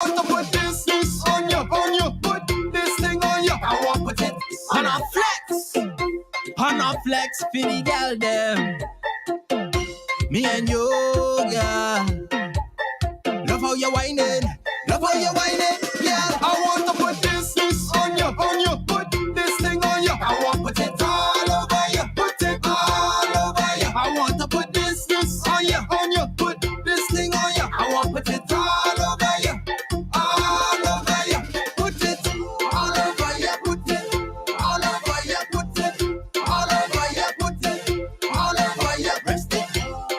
want to put this on you, put this thing on you. I want to put it on a flex for the girl them. Me and you, girl. Love how you whining, yeah. I want to put this on you, put this thing on you. I want to put it all over you, put it all over you. I want to put this on you, put this thing on you. I want to put it all over you, put it all over you, put it all over you, put it all over you, put it all over you. Rest it,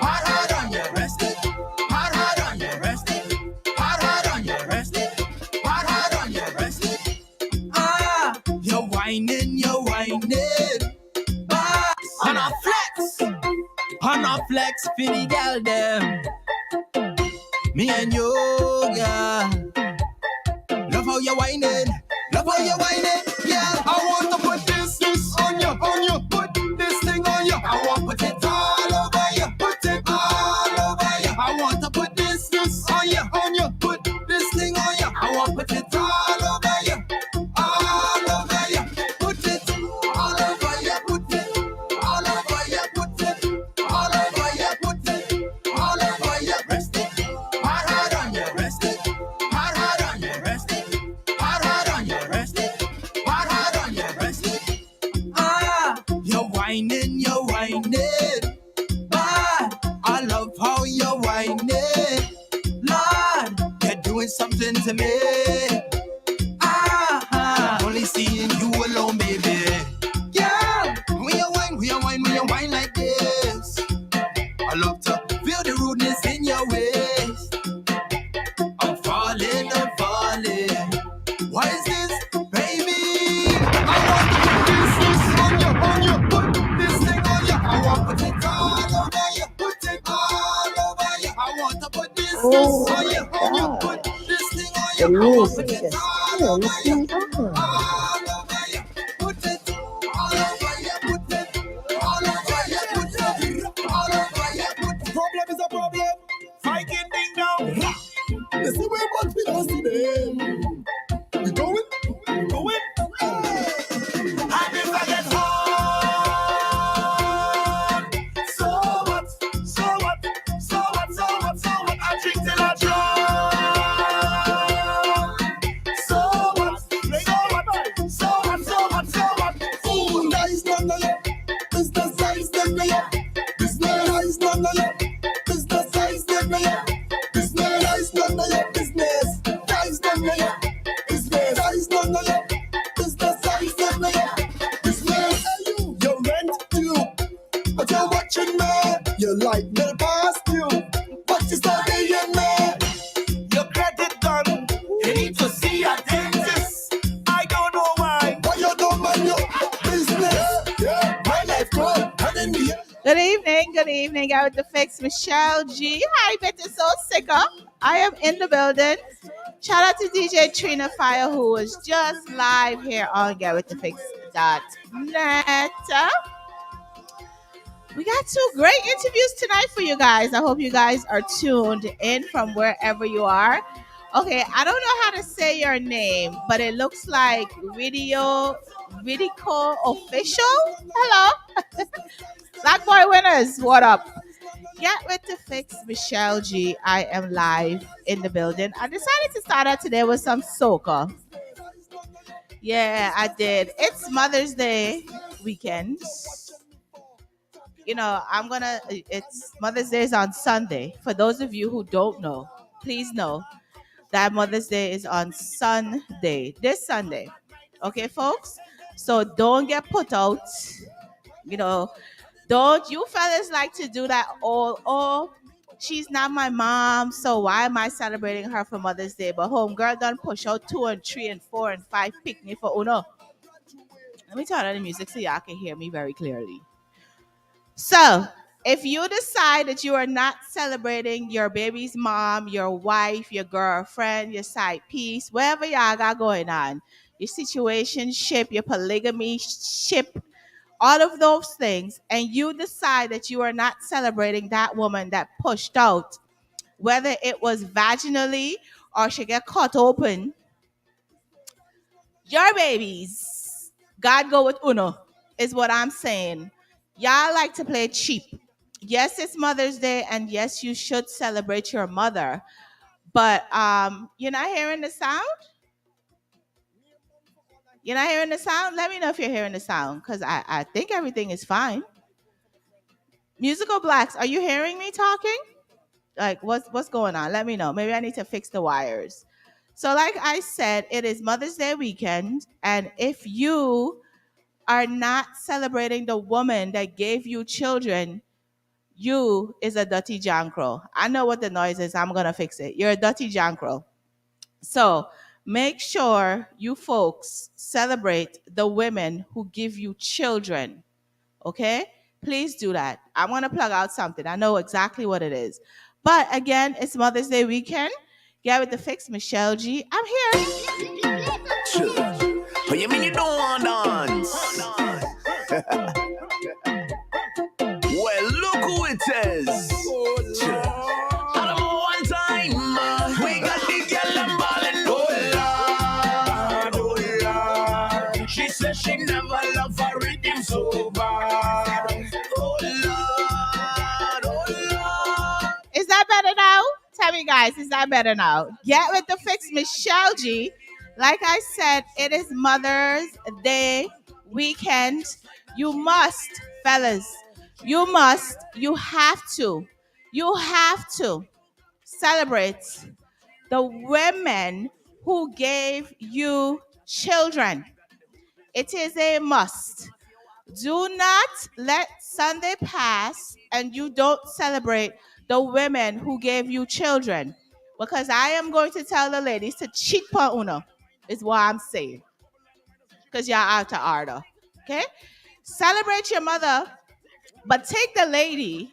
hard on you, rest it, hard on you, rest it. Hard on you, rest it. Hard on you, rest it. You're whining. On a flex for the girl them. Me and you, girl. Love how you whining, yeah. I want to put this on you, put this thing on you. I want to put it all over you, put it all over you. I want to put this on you, put this thing on you. I want to put it all over you, put it all over you, put it all over you, put it all over you, put it all over you. Rest it, hard on you, rest it, hard on you, rest it, hard on you, rest it, hard on you, rest it. You're whining. I love how you're whining. Lord, you're doing something to me. Only seeing you alone, baby. Yeah, when you whine like this. I love to feel the rudeness in your waist. I'm falling. What is this, baby? I want to put this on you, put this thing on you. I want to put it all over you, put it all over you. I want to put this on you, put this thing on you. I want to put it all over you, all over you. Put it all over you, put it all over you, put it all over you. Problem is a problem. Fighting ding dong. This is where much we don't see them. We going. And if I get home, so what? I drink till I drunk. So what? Food that is none of you. Business that is none of you. Business that is none of you. Business that is none of you. Business that is none of you. Business that is none of you. Business that is none of you. Business that is none of you. Business you rent due, but you're watching me. You like me past you, but you studying me. Your credit done. You need to see a dentist. I don't know why. Why you don't mind your business? Yeah, my life good. And in the end. Good evening, out the fix, Michelle G. Hi, Betty So Sicker. I am in the building. Shout out to DJ Trina Fire, who was just live here on GetWithTheFix.net. We got two great interviews tonight for you guys. I hope you guys are tuned in from wherever you are. Okay, I don't know how to say your name, but it looks like Ridico Official. Hello. Black Boy Winners, what up? Get with the fix, Michelle G. I am live in the building. I decided to start out today with some soca. Yeah, I did. It's Mother's Day weekend. You know, it's Mother's Day is on Sunday. For those of you who don't know, please know that Mother's Day is on Sunday, this Sunday. Okay, folks? So don't get put out. You know, don't you fellas like to do that oh, she's not my mom, so why am I celebrating her for Mother's Day? But homegirl done push out 2 and 3 and 4 and 5 picnic for Uno. Let me turn on the music so y'all can hear me very clearly. So, if you decide that you are not celebrating your baby's mom, your wife, your girlfriend, your side piece, whatever y'all got going on, your situationship, your polygamy ship, all of those things, and you decide that you are not celebrating that woman that pushed out, whether it was vaginally or she get cut open, your babies, God go with uno, is what I'm saying. Y'all like to play cheap. Yes, it's Mother's Day, and yes, you should celebrate your mother. But you're not hearing the sound? You're not hearing the sound? Let me know if you're hearing the sound, because I think everything is fine. Musical Blacks, are you hearing me talking? Like, what's going on? Let me know. Maybe I need to fix the wires. So, like I said, it is Mother's Day weekend, and if you are not celebrating the woman that gave you children, you is a dirty jankro. I know what the noise is. I'm gonna fix it. You're a dirty jankro. So make sure you folks celebrate the women who give you children. Okay? Please do that. I want to plug out something. I know exactly what it is. But again, it's Mother's Day weekend. Get with the fix, Michelle G. I'm here. What you mean you don't want dance? Well, look who it is. All of one time, we got the girl and ballin'. Oh Lord. She said she never loved her rhythm so bad. Oh Lord, oh Lord. Is that better now? Tell me, guys, is that better now? Get with the fix, Michelle G. Like I said, it is Mother's Day weekend. You must, fellas, you have to celebrate the women who gave you children. It is a must. Do not let Sunday pass and you don't celebrate the women who gave you children. Because I am going to tell the ladies to cheat for uno, is what I'm saying. Because you're out of order. Okay? Celebrate your mother, but take the lady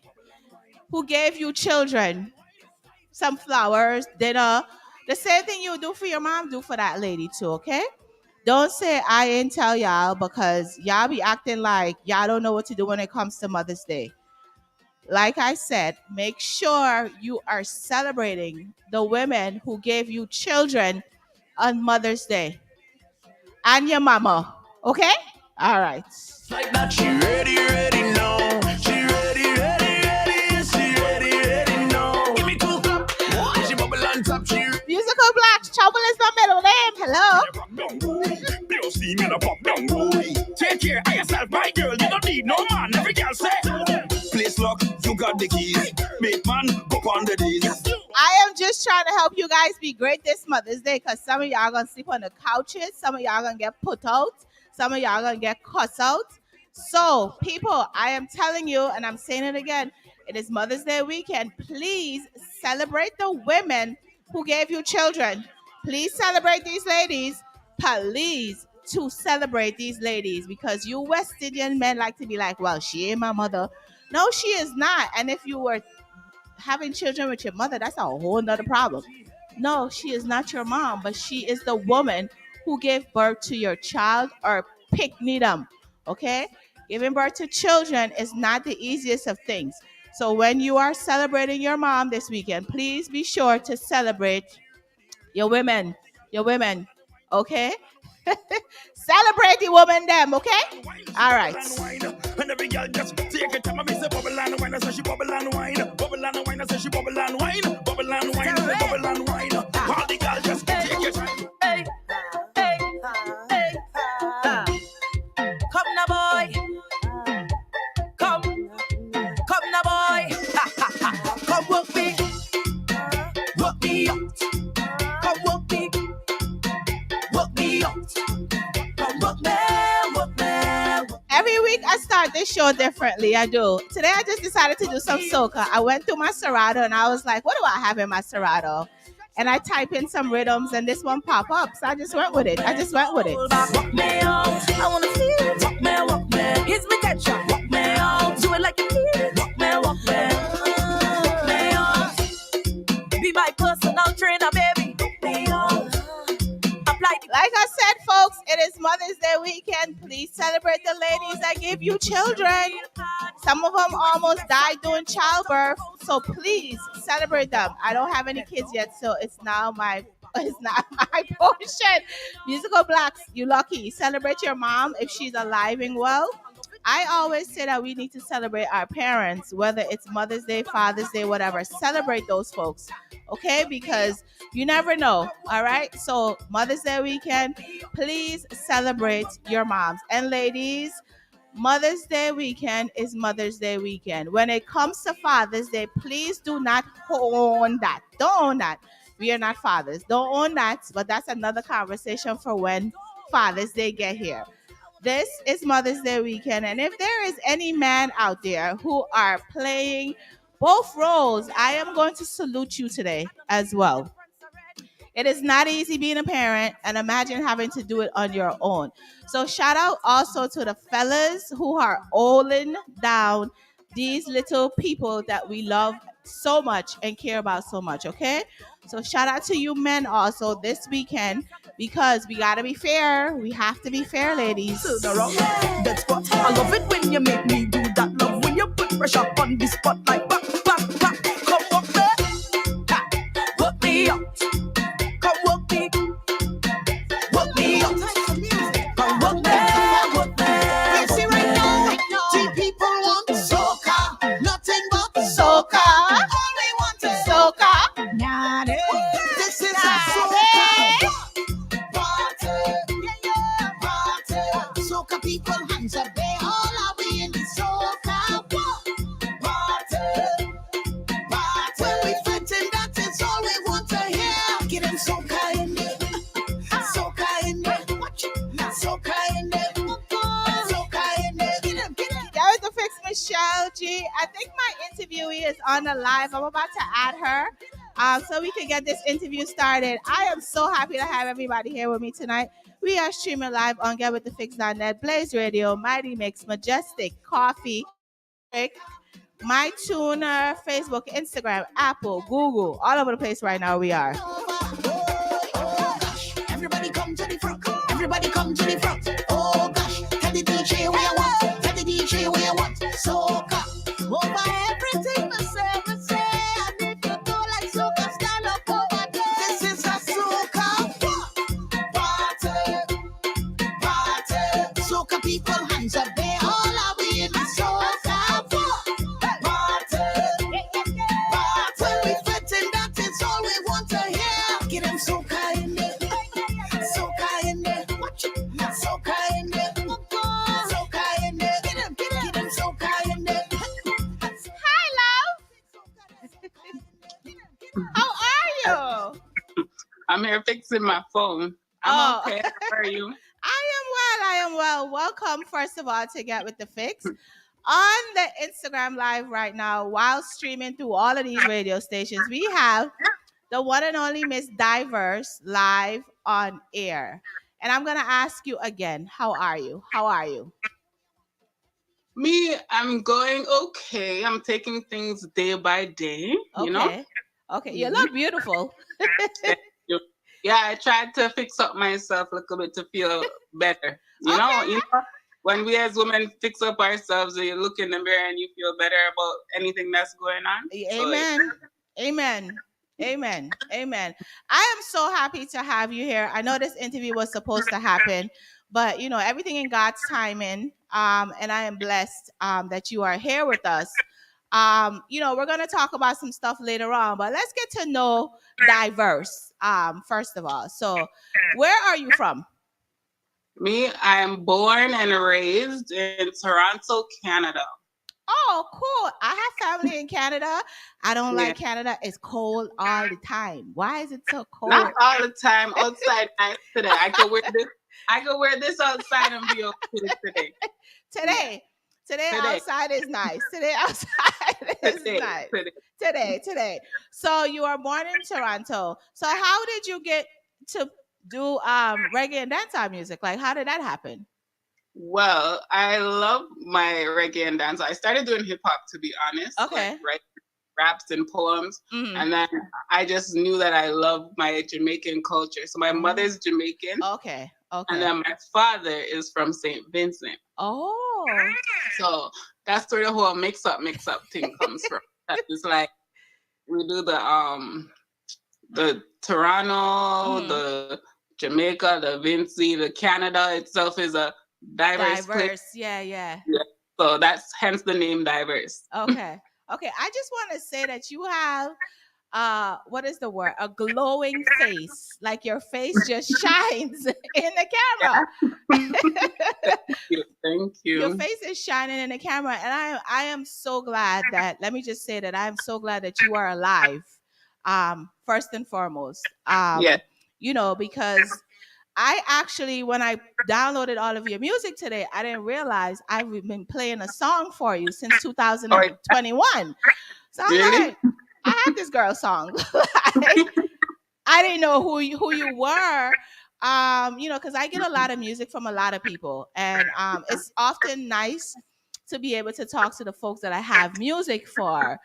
who gave you children some flowers, dinner. The same thing you do for your mom, do for that lady too, okay? Don't say I ain't tell y'all, because y'all be acting like y'all don't know what to do when it comes to Mother's Day. Like I said, make sure you are celebrating the women who gave you children on Mother's Day and your mama, okay? All right. Like that, she ready, ready now. She ready, ready, ready. She ready, ready now. Give me 2 cup. She bubble on top. She Musical Blacks, Trouble is my middle name. Hello. you see me no pop down boy. Take care of yourself, my girl. You don't need no man. Every girl say, place lock, you got the keys. Make man go on the days. I am just trying to help you guys be great this Mother's Day, because some of y'all gonna sleep on the couches, some of y'all gonna get put out, some of y'all gonna get cussed out. So, people, I am telling you, and I'm saying it again, it is Mother's Day weekend. Please celebrate the women who gave you children. Please celebrate these ladies. Please to celebrate these ladies, because you West Indian men like to be like, well, she ain't my mother. No, she is not. And if you were having children with your mother, that's a whole nother problem. No, she is not your mom, but she is the woman who gave birth to your child or pick me them. Okay? Giving birth to children is not the easiest of things. So when you are celebrating your mom this weekend, please be sure to celebrate your women. Your women. Okay? Celebrate the woman them, okay? All right. And every girl just take it time. I miss a bubble and wine. I say she bubble and wine. Bubble and wine. I say she bubble and wine. Bubble and wine. Bubble and wine. All the girls just take it time. Hey, hey, hey, come now, boy. Come now, boy. Come work me out. Come work me out. Come work me. Every week I start this show differently. I do. Today I just decided to do some soca. I went through my Serato and I was like, what do I have in my Serato? And I type in some rhythms and this one pop up. So I just went with it. Walk me out. I wanna feel it. Walk me. Here's my ketchup. Walk me out. Do it like you feel it. Walk me. Walk me out. Be my personal trainer, baby. Walk me out. Like I said, folks, it is Mother's Day weekend. Please celebrate the ladies that give you children. Some of them almost died during childbirth. So please celebrate them. I don't have any kids yet, so it's now my it's not my portion. Musical Blacks, you lucky. Celebrate your mom if she's alive and well. I always say that we need to celebrate our parents, whether it's Mother's Day, Father's Day, whatever. Celebrate those folks, okay? Because you never know, all right? So, Mother's Day weekend, please celebrate your moms. And ladies, Mother's Day weekend is Mother's Day weekend. When it comes to Father's Day, please do not own that. Don't own that. We are not fathers. Don't own that. But that's another conversation for when Father's Day get here. This is Mother's Day weekend, and if there is any man out there who are playing both roles, I am going to salute you today as well. It is not easy being a parent, and imagine having to do it on your own. So shout out also to the fellas who are holding down these little people that we love so much and care about so much, okay? So shout out to you men also this weekend because we gotta be fair. We have to be fair, ladies. That's what I love it when you make me do that. Love when you put pressure on the spot like back, back, back. Come walk me, ha, work me out. Come walk me out. Come walk me. You see right now, the people want soca, nothing but Soca. All they want is Soca. Nah, This is a Nah, soca party. Party. Soca people, hands up, they all are we in the soca party. Party. When we fit in, that is all we want to hear. Get them soca in there. Soca in there. Soca in there. Soca in there. Get them. That was the Fix Michelle G. I think my interviewee is on the live. I'm about to add her so we can get this interview started. I am so happy to have everybody here with me tonight. We are streaming live on GetWithTheFix.net, Blaze Radio, Mighty Mix, Majestic, Coffee, My Tuner, Facebook, Instagram, Apple, Google, all over the place right now we are. Oh gosh, everybody come to the front. Everybody come to the front. Oh gosh, tell the DJ where you want. Tell the DJ where you want. Soca. Over everything I say. And if you do like soca, stand up over there. This is a soca party. Party. Soca people, hands up, they all are we in the soca party. When we fit in, that is all we want to hear. Get them soca in there. Soca in there. Soca in there. Soca in there. Get them soca in there. Hi, love. How are you? I'm here fixing my phone. I'm okay. How are you? I am well. Welcome, first of all, to Get With The Fix. On the Instagram live right now, while streaming through all of these radio stations, we have the one and only Miss Diverse live on air. And I'm going to ask you again, how are you? How are you? Me, I'm going okay. I'm taking things day by day, you know? Okay, you look beautiful. Yeah, I tried to fix up myself a little bit to feel better. You know, when we as women fix up ourselves, you look in the mirror and you feel better about anything that's going on. Amen. Amen. Amen. Amen. I am so happy to have you here. I know this interview was supposed to happen, but you know, everything in God's timing. And I am blessed that you are here with us. You know, we're gonna talk about some stuff later on, but let's get to know Diverse. First of all. So where are you from? Me, I am born and raised in Toronto, Canada. Oh, cool. I have family in Canada. I don't like Canada. It's cold all the time. Why is it so cold? Not all the time. Outside nice today. I could wear this outside and be okay today. Today outside is nice. Today outside is nice. Today. So you are born in Toronto. So how did you get to do reggae and dancehall music? Like, how did that happen? Well, I love my reggae and dance. I started doing hip hop, to be honest. Okay. Like, write raps and poems. Mhm. And then I just knew that I love my Jamaican culture. So my mother's Jamaican. Okay. And then my father is from St. Vincent. Oh. So that's where the whole mix up thing comes from. It's like we do the Toronto, Mhm. the Jamaica, the Vinci, the Canada itself is a diverse place. Diverse. Yeah, yeah. Yeah. So that's hence the name diverse. Okay. Okay. I just want to say that you have what is the word? A glowing face. Like your face just shines in the camera. Thank Your you. face is shining in the camera. And I am so glad that let me just say that I'm so glad that you are alive. First and foremost. Yeah. You know, because I actually, when I downloaded all of your music today, I didn't realize I've been playing a song for you since Or 2021. So I'm really? like, I have this girl song. Like, I didn't know who you were. You know, because I get a lot of music from a lot of people, and it's often nice to be able to talk to the folks that I have music for.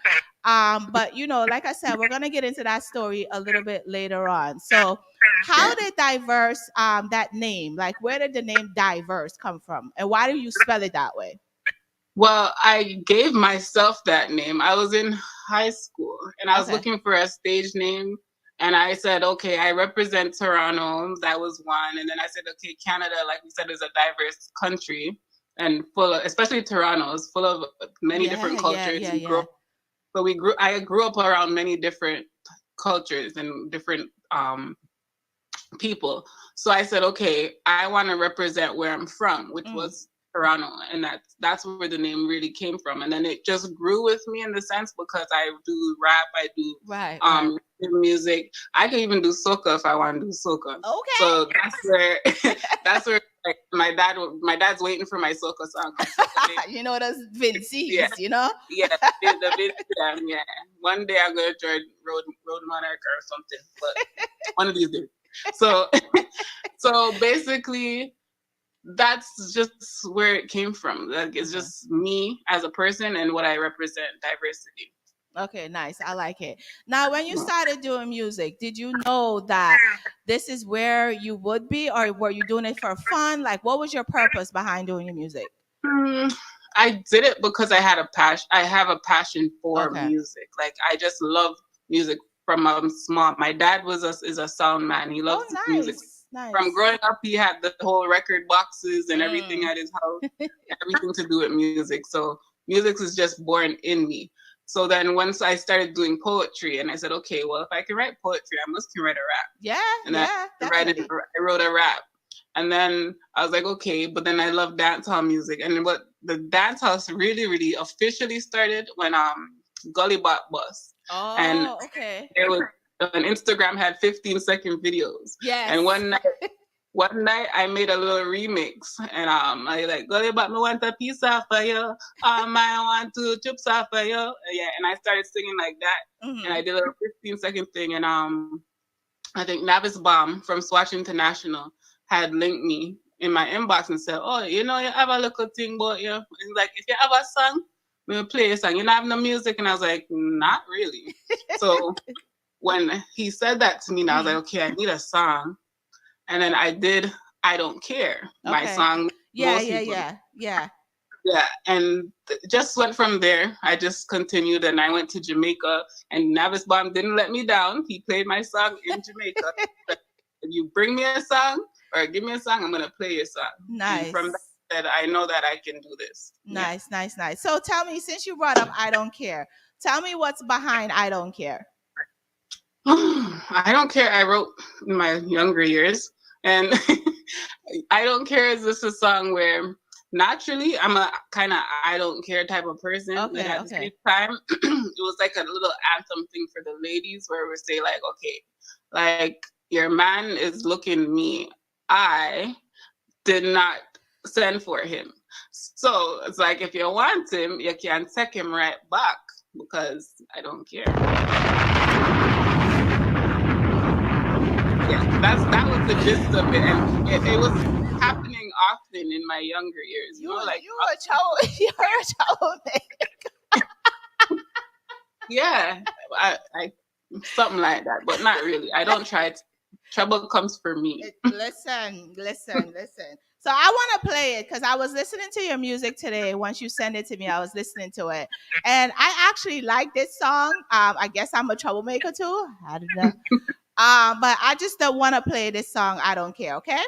But you know, like I said, we're gonna get into that story a little bit later on. So, how Yeah. did diverse that name? Like, where did the name diverse come from, and why do you spell it that way? Well, I gave myself that name. I was in high school and I was Okay. looking for a stage name. And I said, okay, I represent Toronto. That was one. And then I said, okay, Canada, like we said, is a diverse country and full of, especially Toronto, is full of many Yeah, different yeah, cultures. yeah, yeah. I grew up around many different cultures and different people. So I said, okay, I want to represent where I'm from, which Mm. was Toronto, and that's where the name really came from. And then it just grew with me in the sense because I do rap, I do Right, right. music. I can even do soca if I want to do soca. Okay. So that's where that's where like my dad's waiting for my soca song. You know those Yeah, Vincies, you know? yeah, the video, yeah. One day I'm gonna join Road Monarch or something, but one of these days. So so basically that's just where it came from. Like it's Okay. just me as a person and what I represent, diversity. Okay, nice. I like it. Now, when you started doing music, did you know that this is where you would be, or were you doing it for fun? Like, what was your purpose behind doing your music? Mm, I did it because I had a passion. I have a passion for Okay. music. Like I just love music from small. My dad is a sound man. He Oh, loves music. nice. From Nice. growing up, he had the whole record boxes and everything Mm. at his house, everything to do with music. So music is just born in me. So then once I started doing poetry, and I said, okay, well, if I can write poetry, I must can write a rap. Yeah, And then yeah, definitely. I wrote a rap. And then I was like, okay, but then I love dancehall music. And what the dancehall really, really officially started when Gully Bot Bus. And Oh, okay. there was an Instagram had 15-second videos. Yes. And one night I made a little remix and I like Gully Bot me want a piece of you. I want to chips off for you. Yeah, and I started singing like that. And I Mhm. did a little 15-second thing and I think Navis Bomb from Swatch International had linked me in my inbox and said, oh, you know, you have a little thing about you. It's like, if you have a song, we'll play a song. You don't have no music? And I was like, not really. So when he said that to me, I was like, Mhm. okay, I need a song. And then I did I Don't Care, my Okay. song. Yeah, Most yeah, people, yeah, yeah. yeah. And just went from there. I just continued and I went to Jamaica and Navis Bomb didn't let me down. He played my song in Jamaica. If you bring me a song or give me a song, I'm gonna play your song. And from Nice. that, I know that I can do this. Yeah. Nice, nice, nice. So tell me, since you brought up I Don't Care, tell me what's behind I Don't Care. I Don't Care. I wrote in my younger years, and I Don't Care is just a song where naturally I'm a kind of I don't care type of person. But Okay, at the same okay. time, it was like a little anthem thing for the ladies where we say like, okay, like your man is looking me. I did not send for him. So it's like if you want him, you can take him right back because I don't care. Yeah, that was the gist of it, and it was happening often in my younger years. You know, like You a trouble you're a troublemaker. yeah, I something like that, but not really. I don't try to. Trouble comes for me. Listen. So I want to play it because I was listening to your music today. Once you send it to me, I was listening to it, and I actually like this song. I guess I'm a troublemaker too. I don't know. But I just don't want to play this song. I don't care. Okay.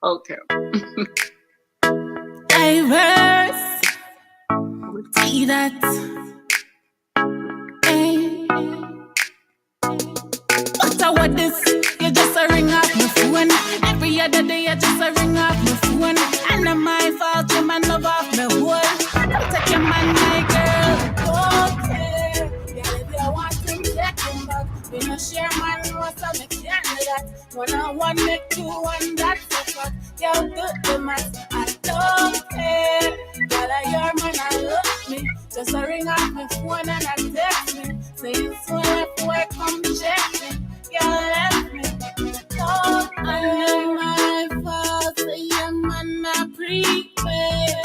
Okay. Diverse. See that. Hey. But I what this? You just a ring off my phone. Every other day you just a ring off my phone. And not my fault, you man love off my whole. Protect your man, my girl. Okay. Yeah, if you want to take him back, we no share man, what's up, make you know that. 1 on 1, make 2 1, that's a fact. You do the math, I don't care. Girl, I your man, I love me. Just a ring off my phone and I text me. Say you soon left work, come check me. You left me. Oh, under my fault, say your man a prepaid.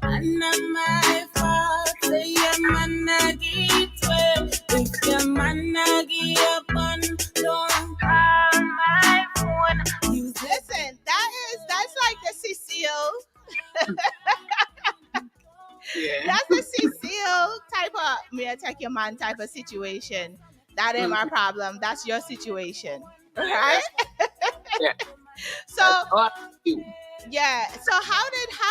Under my fault, say your man a get way. If your man a give up on, don't call my phone. You Listen, that's like the Cecile. Yeah. That's the Cecile type of me attack your man type of situation. That ain't my problem. That's your situation, right? Yeah. So All I do. yeah. So how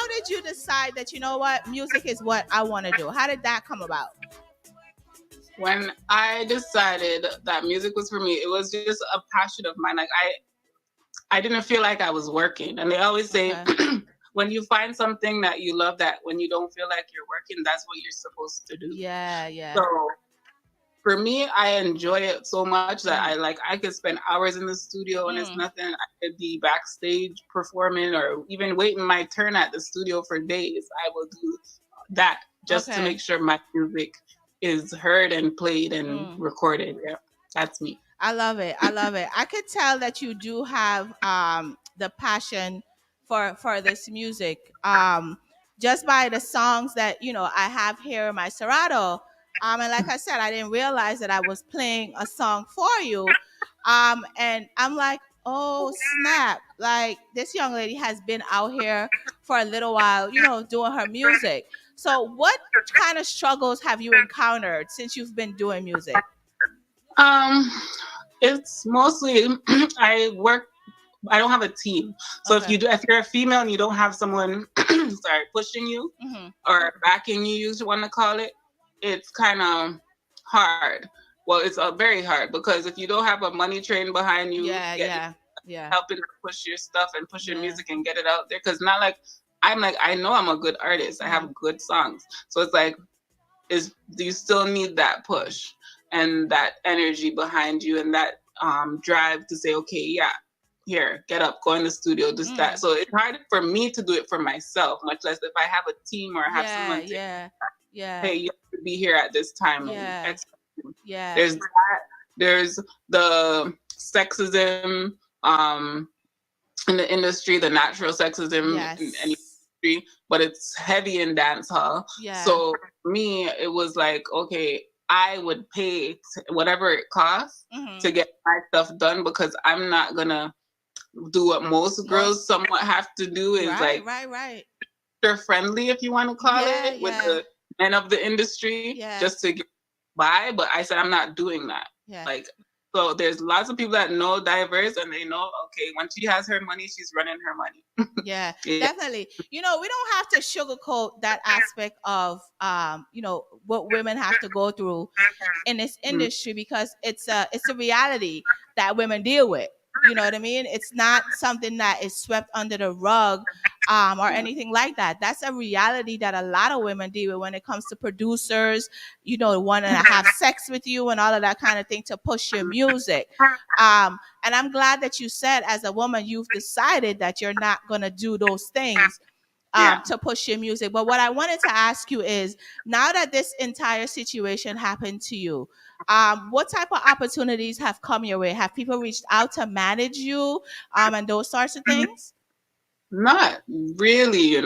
did you decide that you know what music is what I want to do? How did that come about? When I decided that music was for me, it was just a passion of mine. Like I didn't feel like I was working. And they always say Okay. when you find something that you love, that when you don't feel like you're working, that's what you're supposed to do. Yeah. So for me, I enjoy it so much that I could spend hours in the studio and it's nothing. I could be backstage performing or even waiting my turn at the studio for days. I will do that just to Okay. make sure my music is heard and played and recorded. Yeah, that's me. I love it. I could tell that you do have the passion for this music. Just by the songs that I have here in my Serato. And like I said, I didn't realize that I was playing a song for you. And I'm like, oh snap! Like this young lady has been out here for a little while, doing her music. So, what kind of struggles have you encountered since you've been doing music? Um, it's mostly I work. I don't have a team, so Okay. if you're a female and you don't have someone, sorry, pushing you Hmm. or backing you, you want to call it, it's kind of hard. Well, it's very hard because if you don't have a money train behind you, Yeah. helping to push your stuff and push your Yeah. music and get it out there, because not like I know I'm a good artist. I have good songs, so it's like is do you still need that push and that energy behind you and that drive to say, okay, yeah, here, get up, go in the studio, this, that. So it's hard for me to do it for myself, much less if I have a team or have someone to, Yeah. hey, you have to be here at this time and Yeah. Yeah. there's that. There's the sexism in the industry, the natural sexism in any Yes. industry, but it's heavy in dance hall. Yeah. So for me, it was like, okay, I would pay whatever it costs to get my stuff done because I'm not gonna do what most girls somewhat have to do is right. they're friendly, if you want to call it, with the men of the industry just to get by. But I said I'm not doing that. Yeah. Like, so there's lots of people that know diverse and they know, okay, once she has her money, she's running her money. Yeah, definitely. We don't have to sugarcoat that aspect of what women have to go through in this industry because it's a reality that women deal with. You know what I mean? It's not something that is swept under the rug or anything like that. That's a reality that a lot of women deal with when it comes to producers, wanting to have sex with you and all of that kind of thing to push your music. And I'm glad that you said as a woman, you've decided that you're not going to do those things to push your music. But what I wanted to ask you is now that this entire situation happened to you, what type of opportunities have come your way? Have people reached out to manage you and those sorts of things? Not really,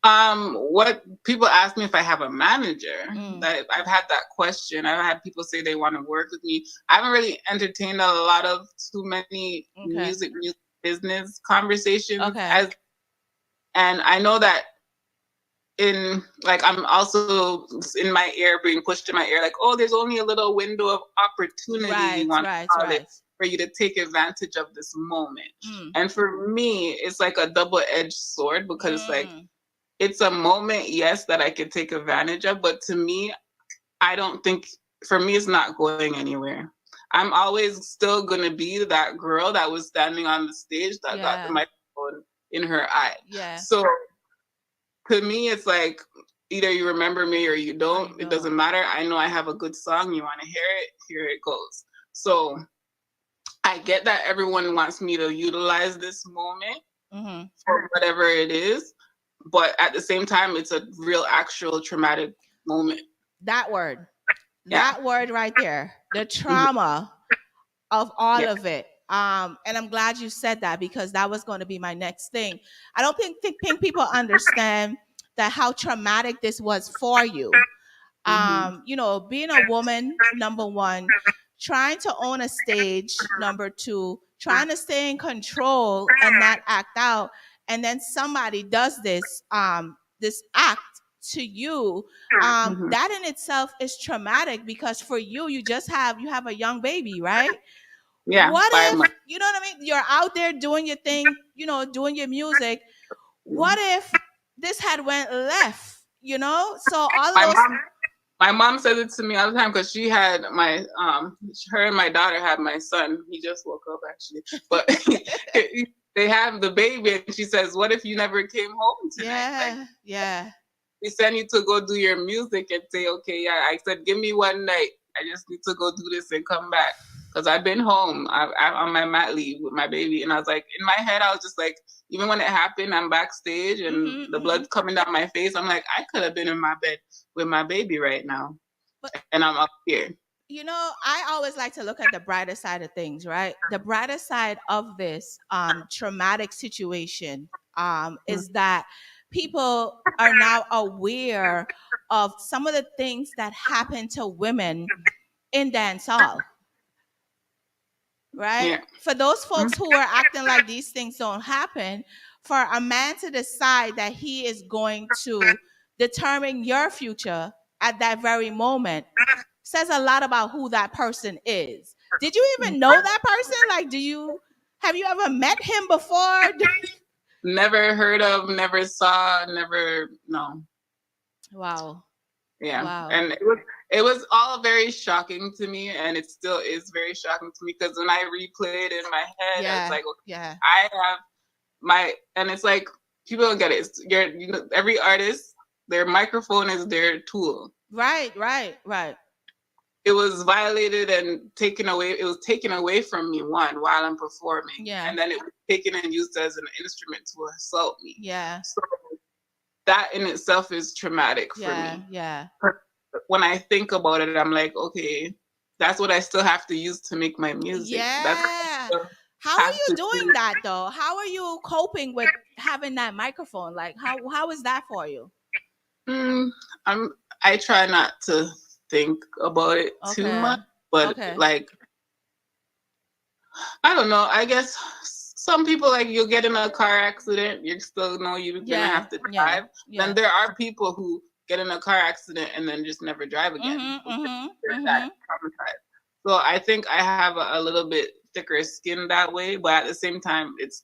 What people ask me if I have a manager. That I've had that question. I've had people say they want to work with me. I haven't really entertained a lot of too many music business conversations Okay. and I know that in like I'm also in my ear being pushed in my ear like, oh, there's only a little window of opportunity, you want to call it, for you to take advantage of this moment. And for me, it's like a double-edged sword because it's like it's a moment, yes, that I can take advantage of, but to me, I don't think, for me, it's not going anywhere. I'm always still gonna be that girl that was standing on the stage that got the microphone in her eye. Yeah. So to me, it's like either you remember me or you don't. It doesn't matter. I know I have a good song. You want to hear it? Here it goes. So I get that everyone wants me to utilize this moment for whatever it is, but at the same time, it's a real, actual traumatic moment. That word right there, the trauma of all of it. And I'm glad you said that because that was going to be my next thing. I don't think people understand that how traumatic this was for you. Being a woman, number one, trying to own a stage, number two, trying to stay in control and not act out, and then somebody does this act to you. That in itself is traumatic because for you, you have a young baby, right? Yeah. What if, you know what I mean? You're out there doing your thing, doing your music. What if this had went left, So all of those. My mom says it to me all the time because she had her and my daughter had my son. He just woke up actually, but they have the baby, and she says, "What if you never came home tonight?" Yeah. We send you to go do your music and say, "Okay, yeah." I said, "Give me one night. I just need to go do this and come back." Because I've been home. I'm on my mat leave with my baby. And I was like, in my head, I was just like, even when it happened, I'm backstage and the blood's coming down my face. I'm like, I could have been in my bed with my baby right now. And I'm up here. I always like to look at the brighter side of things, right? The brighter side of this traumatic situation is that people are now aware of some of the things that happen to women in dancehall. Right? Yeah. For those folks who are acting like these things don't happen, for a man to decide that he is going to determine your future at that very moment says a lot about who that person is. Did you even know that person? Like, have you ever met him before? Never heard of, never saw, never, no. Wow. Yeah. Wow. And it was all very shocking to me, and it still is very shocking to me because when I replay it in my head, it's like, okay, I have and it's like people don't get it. Every artist, their microphone is their tool. Right. It was violated and taken away. It was taken away from me while I'm performing, and then it was taken and used as an instrument to assault me. Yeah. So that in itself is traumatic for me. Yeah. When I think about it, I'm like, okay, that's what I still have to use to make my music. Yeah. How are you doing that though? How are you coping with having that microphone? Like how is that for you? I try not to think about it too much, but like, I don't know. I guess some people, like, you'll get in a car accident, you still know you're gonna have to drive. Then there are people who get in a car accident and then just never drive again. So I think I have a little bit thicker skin that way, but at the same time, it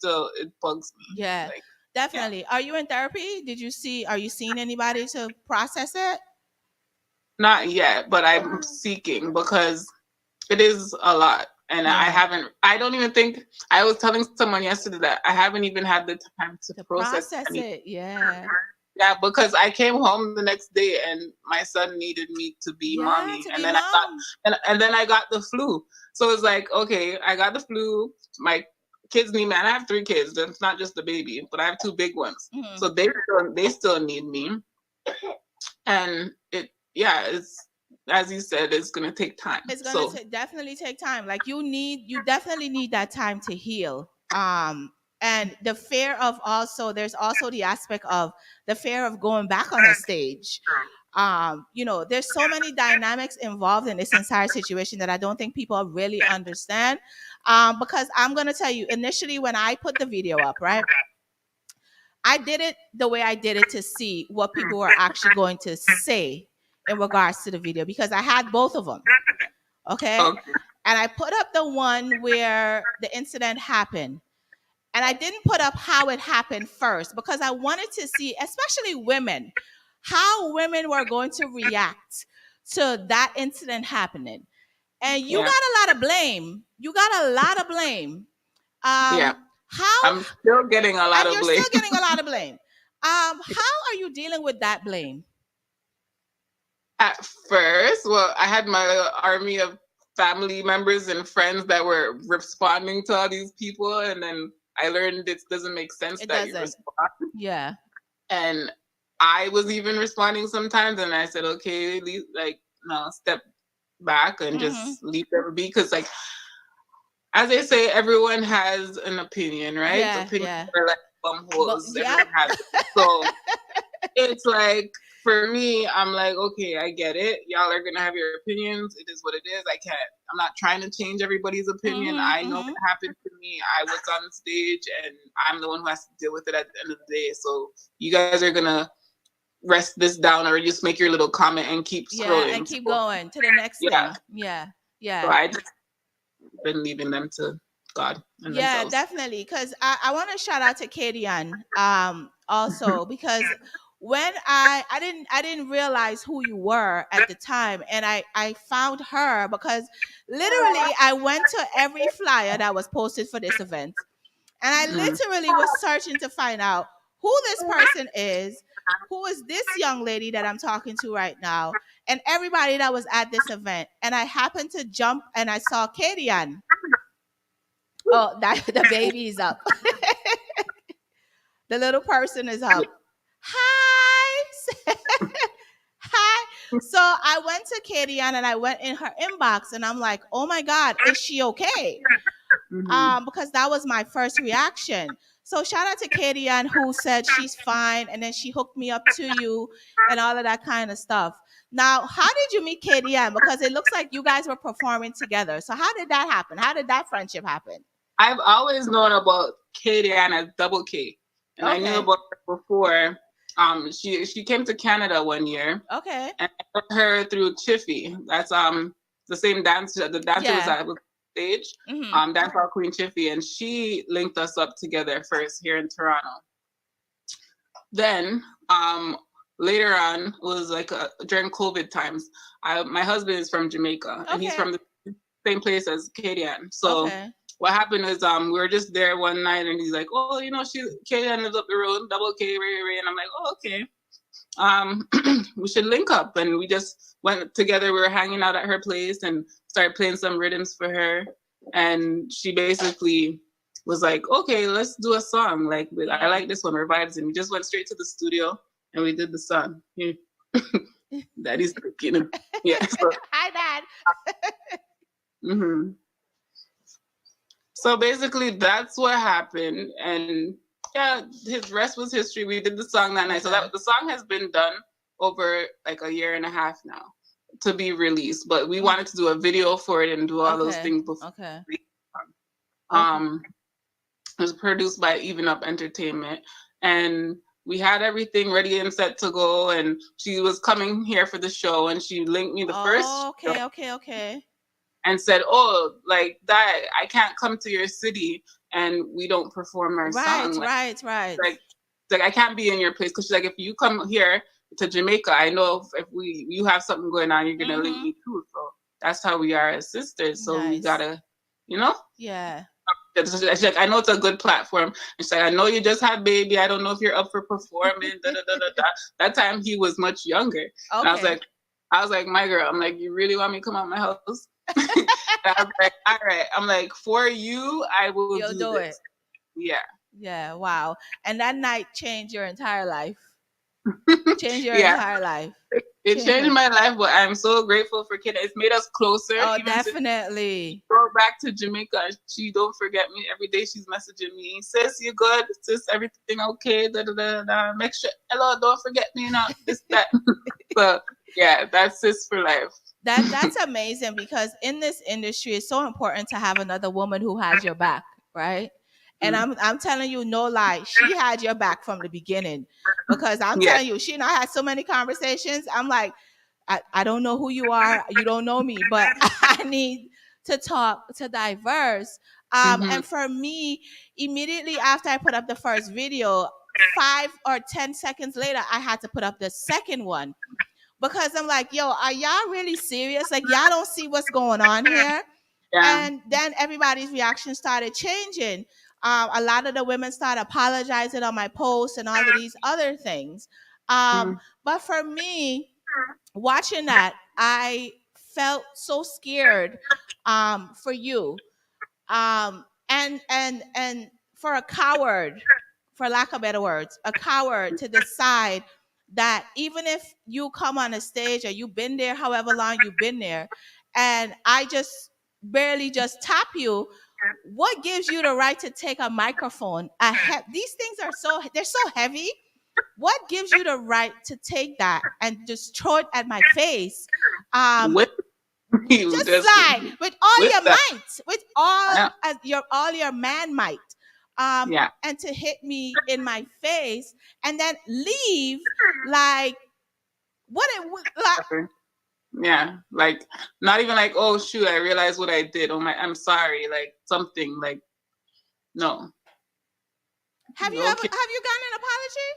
bugs me. Yeah, like, definitely. Yeah. Are you in therapy? Are you seeing anybody to process it? Not yet, but I'm seeking because it is a lot. And I don't even think, I was telling someone yesterday that I haven't even had the time to process it. Yeah. Yeah, because I came home the next day and my son needed me to be mommy. And then I got the flu. So it's like, okay, I got the flu. My kids need me. And I have 3 kids. It's not just the baby, but I have 2 big ones. Mm-hmm. So they still need me. And it's, as you said, it's going to take time. It's going to definitely take time. Like you definitely need that time to heal. And the fear of also, there's also the aspect of the fear of going back on a stage. There's so many dynamics involved in this entire situation that I don't think people really understand. Because I'm going to tell you, initially when I put the video up, right, I did it the way I did it to see what people were actually going to say in regards to the video, because I had both of them. Okay. Okay. And I put up the one where the incident happened. And I didn't put up how it happened first because I wanted to see, especially women, how women were going to react to that incident happening. And you Yeah. got a lot of blame. You got a lot of blame. Yeah. How I'm still getting a lot and of you're blame. still getting a lot of blame. How are you dealing with that blame? At first, well, I had my army of family members and friends that were responding to all these people, and then I learned it doesn't make sense It that you doesn't. respond. Yeah. And I was even responding sometimes, and I said, okay, no, step back and just leave them be, because like as they say, everyone has an opinion, right? Yeah, Opinions yeah. are like bum holes. Yep. Everyone has it. So it's like, for me, I'm like, okay, I get it. Y'all are gonna have your opinions. It is what it is. I'm not trying to change everybody's opinion. I know what happened to me. I was on the stage and I'm the one who has to deal with it at the end of the day. So you guys are gonna rest this down or just make your little comment and keep scrolling. Yeah, and keep going to the next thing. Yeah. So I just been leaving them to God and themselves. Definitely. Because I want to shout out to Katie Ann also, because when I didn't realize who you were at the time, and I found her because literally I went to every flyer that was posted for this event, and I literally was searching to find out who this person is, who is this young lady that I'm talking to right now, and everybody that was at this event. And I happened to jump and I saw Katie Ann. Oh, that the baby is up. The little person is up. Hi. Hi. So I went to Katie Ann and I went in her inbox and I'm like, oh my God, is she okay? Because that was my first reaction. So shout out to Katie Ann, who said she's fine, and then she hooked me up to you and all of that kind of stuff. Now, how did you meet Katie Ann? Because it looks like you guys were performing together. So how did that happen? How did that friendship happen? I've always known about Katie Ann as Double K, and I knew about her before. She came to Canada one year. Okay. And I met her through Chiffy. That's the same dancer. The dancer was at the stage. Dance Hall Queen Chiffy, and she linked us up together first here in Toronto. Then later on was like during COVID times. My husband is from Jamaica, and he's from the same place as Katie Ann. So what happened is we were just there one night, and he's like, oh, Katie Ann lives up the road, Double K, Ray, and I'm like, oh, okay. We should link up. And we just went together. We were hanging out at her place and started playing some rhythms for her. And she basically was like, okay, let's do a song. Like, I like this one, Revives. And we just went straight to the studio and we did the song. Daddy's looking. Yeah. So, hi, Dad. So basically that's what happened. And yeah, his rest was history. We did the song that night. So the song has been done over like a year and a half now to be released. But we wanted to do a video for it and do all those things before. It was produced by Even Up Entertainment. And we had everything ready and set to go. And she was coming here for the show, and she linked me the first show. Okay. And said, oh, like that, I can't come to your city and we don't perform our song. Right. Like I can't be in your place. Because she's like, if you come here to Jamaica, I know if you have something going on, you're going to link me too. So that's how we are as sisters. So we got to, Yeah. She's like, I know it's a good platform. And she's like, I know you just had baby. I don't know if you're up for performing. That time he was much younger. And I was like, my girl, I'm like, you really want me to come out my house? I was like, all right. I'm like, for you, I will do it. Yeah. Wow. And that night changed your entire life. Entire life. It changed my life, but I'm so grateful for Kid. It's made us closer. Oh, Even to definitely. go back to Jamaica, and she don't forget me. Every day she's messaging me, sis, you good? Sis, everything okay? Da, da, da, da. Make sure, hello, don't forget me, this, that. So, yeah, that's sis for life. That's amazing because in this industry it's so important to have another woman who has your back, right? And Mm. I'm telling you, no lie, she had your back from the beginning. Because I'm Yes. telling you, she and I had so many conversations. I'm like, I don't know who you are, you don't know me, but I need to talk to diverse. Mm-hmm. And for me, immediately after I put up the first video, 5 or 10 seconds later, I had to put up the second one because I'm like, yo, are y'all really serious? Like, y'all don't see what's going on here? Yeah. And then everybody's reaction started changing. A lot of the women started apologizing on my posts and all of these other things. Mm. But for me, watching that, I felt so scared for you, and for a coward, for lack of better words, a coward to decide that even if you come on a stage or you've been there however long you've been there, and I just barely just tap you, what gives you the right to take a microphone? These things are they're so heavy. What gives you the right to take that and just throw it at my face? Um, With you, just just like with all with your that. might, with all Yeah. your man might, Yeah. and to hit me in my face and then leave like what it would like. Yeah. Like, not even like, oh, shoot, I realized what I did. Oh, I'm sorry. Like, something like, no. Have you Okay. have you gotten an apology?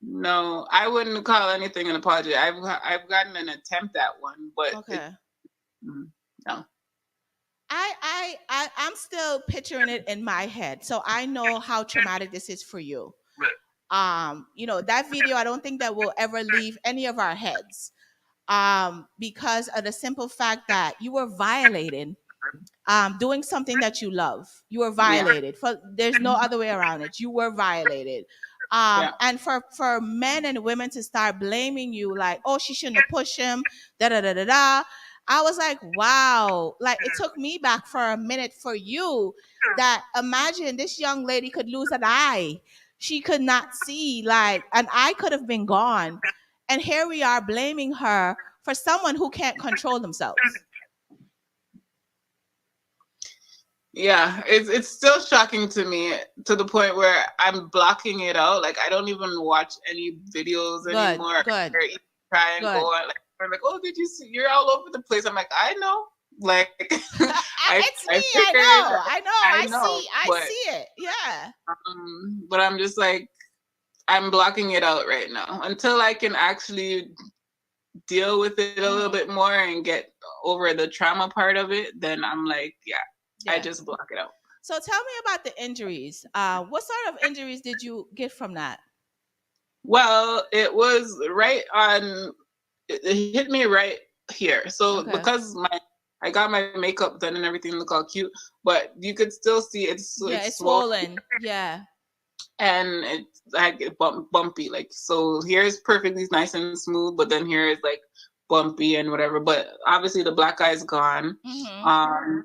No, I wouldn't call anything an apology. I've gotten an attempt at one, but Okay. no. I'm still picturing it in my head, so I know how traumatic this is for you. That video, I don't think that will ever leave any of our heads, because of the simple fact that you were violating, doing something that you love. You were Yeah. violated. For there's no other way around it. You were violated. Yeah. And for men and women to start blaming you, like, oh, she shouldn't have pushed him, da da da da da. I was like, wow. Like, it took me back for a minute for you. That imagine this young lady could lose an eye. She could not see, like, an eye could have been gone. And here we are blaming her for someone who can't control themselves. Yeah, it's still shocking to me to the point where I'm blocking it out. Like, I don't even watch any videos Good, anymore. good, Or even try and go good. on. Like, they're like, oh, did you see? You're all over the place. I'm like, I know. Like, It's I me. I figured it know. out. I know. I I know, see. I but see it. Yeah. but I'm just like, I'm blocking it out right now until I can actually deal with it a little Mhm. bit more and get over the trauma part of it. Then I'm like, yeah, I Yeah. just block it out. So tell me about the injuries. What sort of injuries did you get from that? Well, it was right on. It hit me right here. So Okay. because I got my makeup done and everything look all cute, but you could still see Yeah, it's it's swollen swollen. Yeah. and it's like bumpy. Like, so here is perfectly nice and smooth, but then here is like bumpy and whatever. But obviously the black eye is gone. Mm-hmm.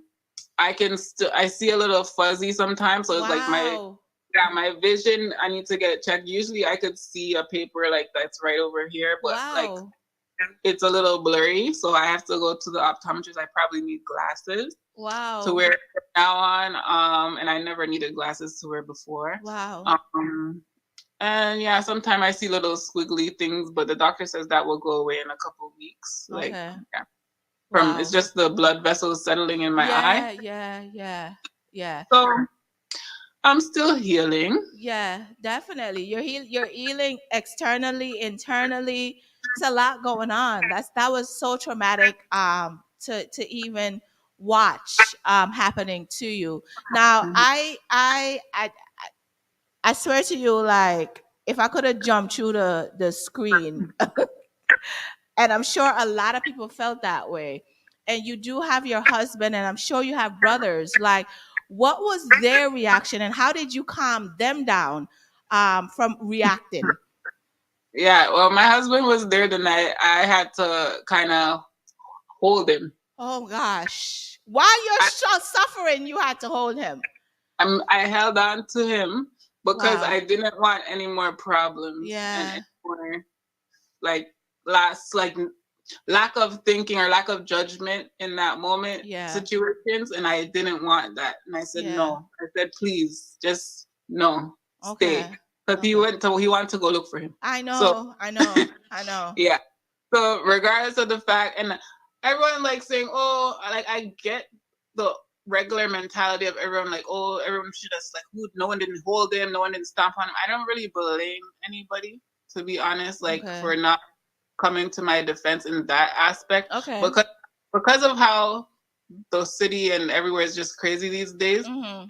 I can still I see a little fuzzy sometimes, so it's like Wow. my vision. I need to get it checked. Usually I could see a paper like that's right over here, but like Wow. it's a little blurry, so I have to go to the optometrist. I probably need glasses to Wow. wear from now on. And I never needed glasses to wear before. Wow. And yeah, sometimes I see little squiggly things, but the doctor says that will go away in a couple of weeks. Like, Okay. yeah, it's Wow. just the blood vessels settling in my eye. Yeah. Yeah. Yeah. Yeah. So I'm still healing. Yeah, definitely. You're healing externally, internally. It's a lot going on. That was so traumatic to even watch happening to you. Now, Mhm. I swear to you, like, if I could have jumped through the screen, and I'm sure a lot of people felt that way. And you do have your husband, and I'm sure you have brothers. Like, what was their reaction, and how did you calm them down from reacting? Yeah, well, my husband was there the night. I had to kind of hold him. Oh gosh. While you're I, suffering, you had to hold him. I held on to him because Wow. I didn't want any more problems and Yeah. any more like like lack of thinking or lack of judgment in that moment Yeah. situations, and I didn't want that. And I said Yeah. no. I said please, just no, stay. Okay. Because he wanted to go look for him. I So know. yeah. So regardless of the fact, and everyone like saying, oh, like I get the regular mentality of everyone like, oh, everyone should have like, who? No one didn't hold him, no one didn't stomp on him. I don't really blame anybody, to be honest, like Okay. for not coming to my defense in that aspect. Okay. Because of how the city and everywhere is just crazy these days. Mm-hmm.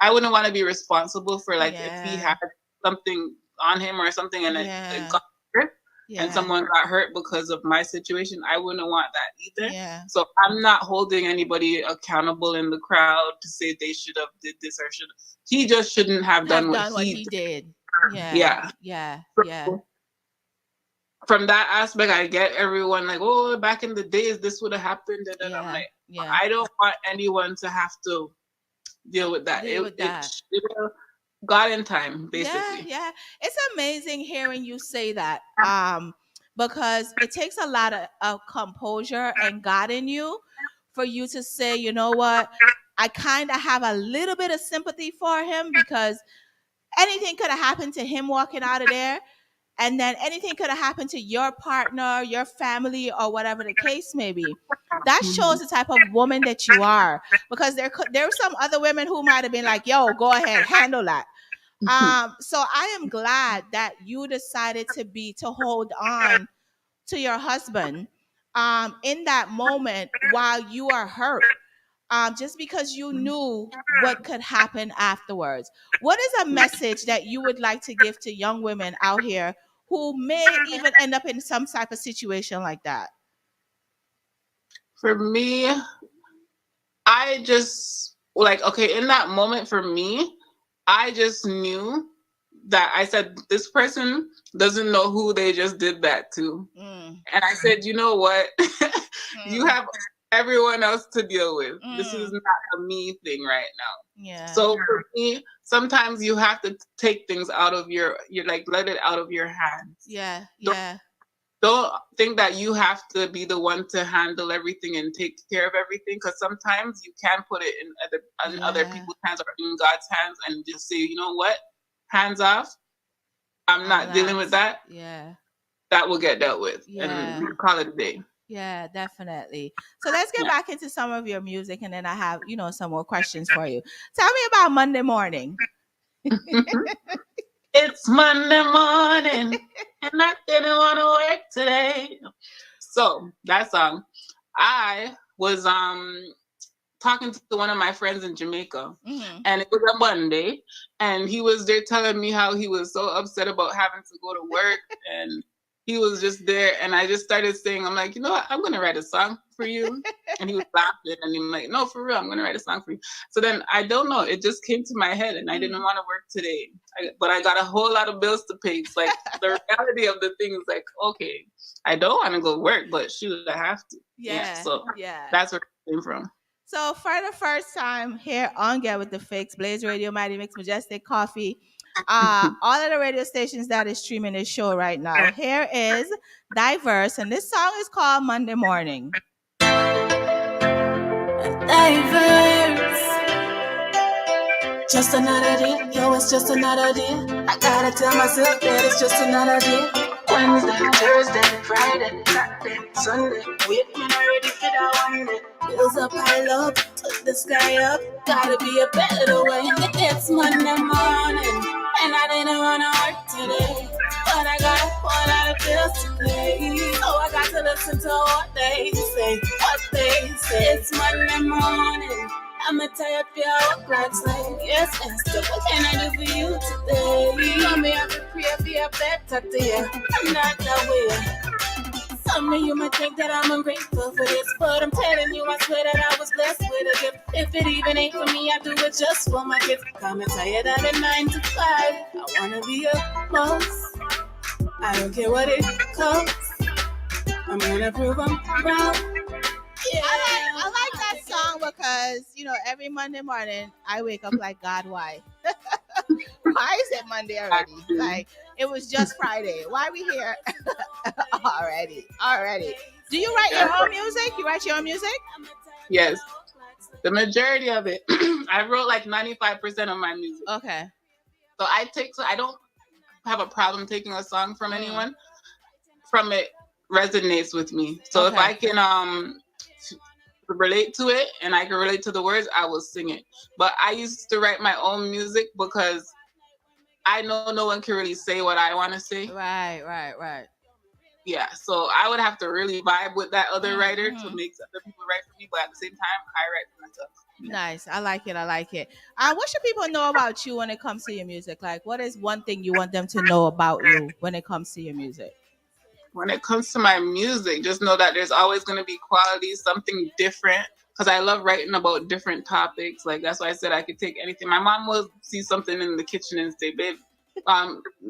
I wouldn't want to be responsible for like if he Yeah. had something on him or something and it got hurt and someone got hurt because of my situation. I wouldn't want that either. Yeah. So I'm not holding anybody accountable in the crowd to say they should have did this or should. He just shouldn't have done what he did. Yeah. Yeah. So, from that aspect, I get everyone like, oh, back in the days, this would have happened. And I'm like, I don't want anyone to have to deal with that. It got in time, basically. Yeah. It's amazing hearing you say that. Because it takes a lot of composure and God in you for you to say, you know what, I kind of have a little bit of sympathy for him because anything could have happened to him walking out of there. And then anything could have happened to your partner, your family, or whatever the case may be. That shows the type of woman that you are. Because there were some other women who might have been like, yo, go ahead, handle that. So I am glad that you decided to hold on to your husband in that moment while you are hurt. Just because you knew what could happen afterwards. What is a message that you would like to give to young women out here who may even end up in some type of situation like that? For me, I just like, okay, in that moment for me, I just knew that I said, this person doesn't know who they just did that to. And I said, you know what? You have everyone else to deal with. This is not a me thing right now. Yeah. So for me, sometimes you have to take things out of your like, let it out of your hands. Yeah. Don't think that you have to be the one to handle everything and take care of everything, because sometimes you can put it in other people's hands or in God's hands and just say, you know what? Hands off. I'm not dealing with that. Yeah. That will get dealt with. And call it a day. Yeah, definitely. So let's get back into some of your music, and then I have, some more questions for you. Tell me about Monday Morning. It's Monday morning, and I didn't want to work today. So that song, I was talking to one of my friends in Jamaica, and it was a Monday, and he was there telling me how he was so upset about having to go to work, and he was just there, and I just started saying, I'm like, you know what, I'm gonna write a song for you. And he was laughing, and he was like, no, for real, I'm gonna write a song for you. So then I don't know, it just came to my head, and I didn't want to work today, but I got a whole lot of bills to pay. It's like the reality of the thing is like, okay, I don't want to go work, but shoot, I have to. So that's where it came from. So for the first time here on Get With The Fix, Blaze Radio, Mighty Mix, Majestic Coffee, all of the radio stations that is streaming this show right now. Here is Diverse, and this song is called Monday Morning. Diverse. Just another day, yo, it's just another day. I gotta tell myself that it's just another day. Wednesday, Thursday, Friday, Saturday, Sunday. Wait, me not ready for that one day. Bills up, pile up, took the sky up. Gotta be a better way. It's Monday morning, and I didn't wanna work today, but I got a whole lot of bills to pay. So I got to listen to what they say. It's Monday morning. I'm tired of your work like slave. Yes, Esther, what can I do for you today? Tell me I can pray for a better day. I'm not that way. Some of you might think that I'm ungrateful for this, but I'm telling you, I swear that I was blessed with a gift. If it even ain't for me, I do it just for my kids. I'm tired of the 9 to 5. I wanna be a boss. I don't care what it costs. I'm gonna prove I'm proud. Yeah. I like that song because every Monday morning I wake up like, God, why? Why is it Monday already? Like it was just Friday. Why are we here already? Do you write your own music? You write your own music? Yes, the majority of it. I wrote like 95% of my music. Okay. So I don't have a problem taking a song from anyone. From it resonates with me. So if I can relate to it and I can relate to the words, I will sing it. But I used to write my own music because I know no one can really say what I want to say. Right. Yeah, so I would have to really vibe with that other writer to make other people write for me, but at the same time, I write for myself. Yeah. Nice. I like it. What should people know about you when it comes to your music? Like, what is one thing you want them to know about you when it comes to your music? When it comes to my music, just know that there's always going to be quality, something different. Because I love writing about different topics. Like that's why I said I could take anything. My mom will see something in the kitchen and say, "Babe,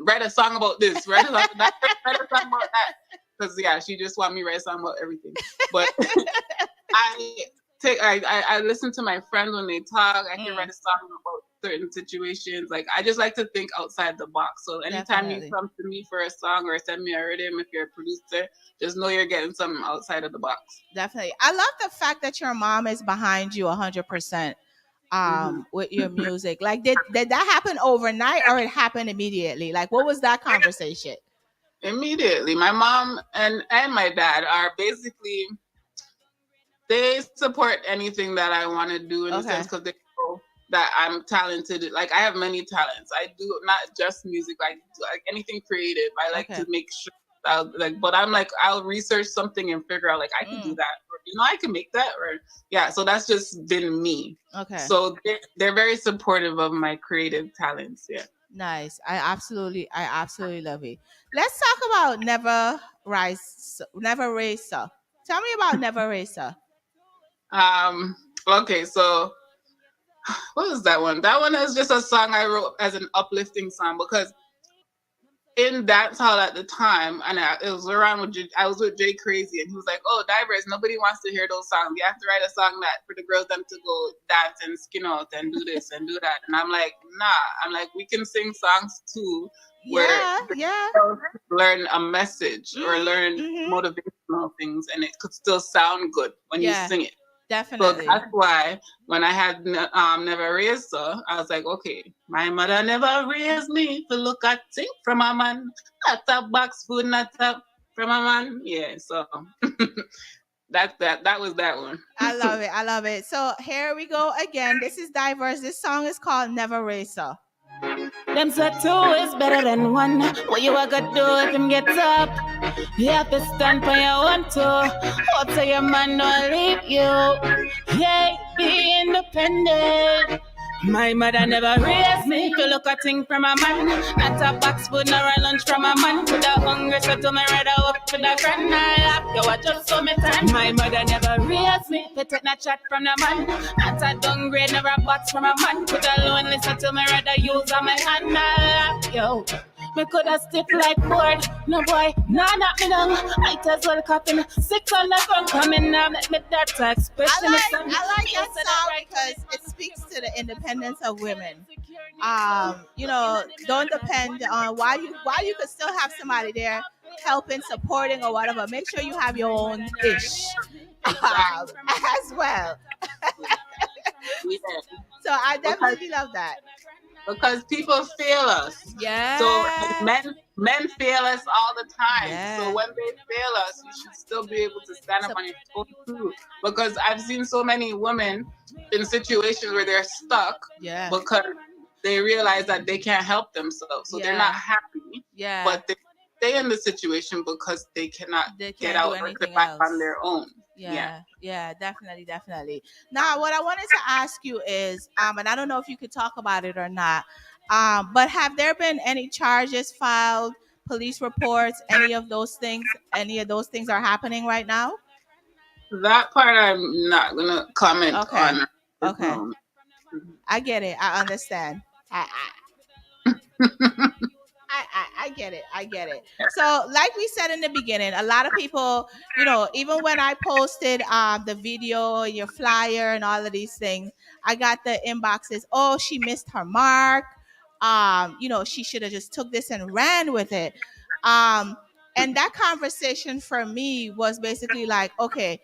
write a song about this. Write a song about that. Write a song about that." Because she just want me to write a song about everything. But I listen to my friends when they talk. I can write a song about certain situations. Like I just like to think outside the box. So anytime you come to me for a song or send me a rhythm, if you're a producer, just know you're getting something outside of the box. Definitely. I love the fact that your mom is behind you 100% with your music. Like did that happen overnight or it happened immediately? Like what was that conversation? Immediately. My mom and my dad are basically, they support anything that I want to do in a sense because they know that I'm talented. Like I have many talents. I do not just music, like anything creative. I like to make sure but I'm like, I'll research something and figure out like I can do that, or I can make that, or so that's just been me. Okay. So they're very supportive of my creative talents. Yeah. Nice. I absolutely love it. Let's talk about Never Racer. Tell me about Never Racer. Okay, so what was that one? That one is just a song I wrote as an uplifting song because in dance hall at the time, and it was around I was with Jay Crazy, and he was like, "Oh, divers, nobody wants to hear those songs. You have to write a song that for the girls them to go dance and skin out and do this and do that." And I'm like, "Nah." I'm like, "We can sing songs too, where learn a message or learn motivational things, and it could still sound good when you sing it." Definitely. So that's why when I had Never Raised Her, I was like, okay, my mother never raised me to look at things from a man. Not a box food, not a from a man. Yeah, so that was that one. I love it. So here we go again. This is Diverse. This song is called Never Race Her. Them said two is better than one. What you are gonna do if him gets up? You have to stand for your one too. Hope so your man don't leave you. Yeah, be independent. My mother never raised me to look at things from a man. Not a box food nor a lunch from a man. With a hungry so to me rather up to the friend. I laugh, you are just so me time. My mother never raised me to take a chat from the man. Not a downgrade, never a box from a man. With a lonely so to me rather use on my hand. I laugh, yo. Me coulda stiff like board. No boy, nah knock me down. Might as well copping 600 from coming now. Let me that expression. I like that song because it speaks to the independence of women. Don't depend on why you could still have somebody there helping, supporting, or whatever. Make sure you have your own ish as well. So I definitely love that. Because people fail us. Yeah. So men fail us all the time. Yeah. So when they fail us, you should still be able to stand up on your own too. Because I've seen so many women in situations where they're stuck because they realize that they can't help themselves. So they're not happy. Yeah. But they stay in the situation because they cannot get out or get back on their own. Yeah, definitely. Now, what I wanted to ask you is, and I don't know if you could talk about it or not, but have there been any charges filed, police reports, any of those things? Any of those things are happening right now? That part I'm not gonna comment on. Okay. I get it. I understand. I get it. I get it. So, like we said in the beginning, a lot of people, even when I posted the video, your flyer, and all of these things, I got the inboxes. Oh, she missed her mark. She should have just took this and ran with it. And that conversation for me was basically like, okay,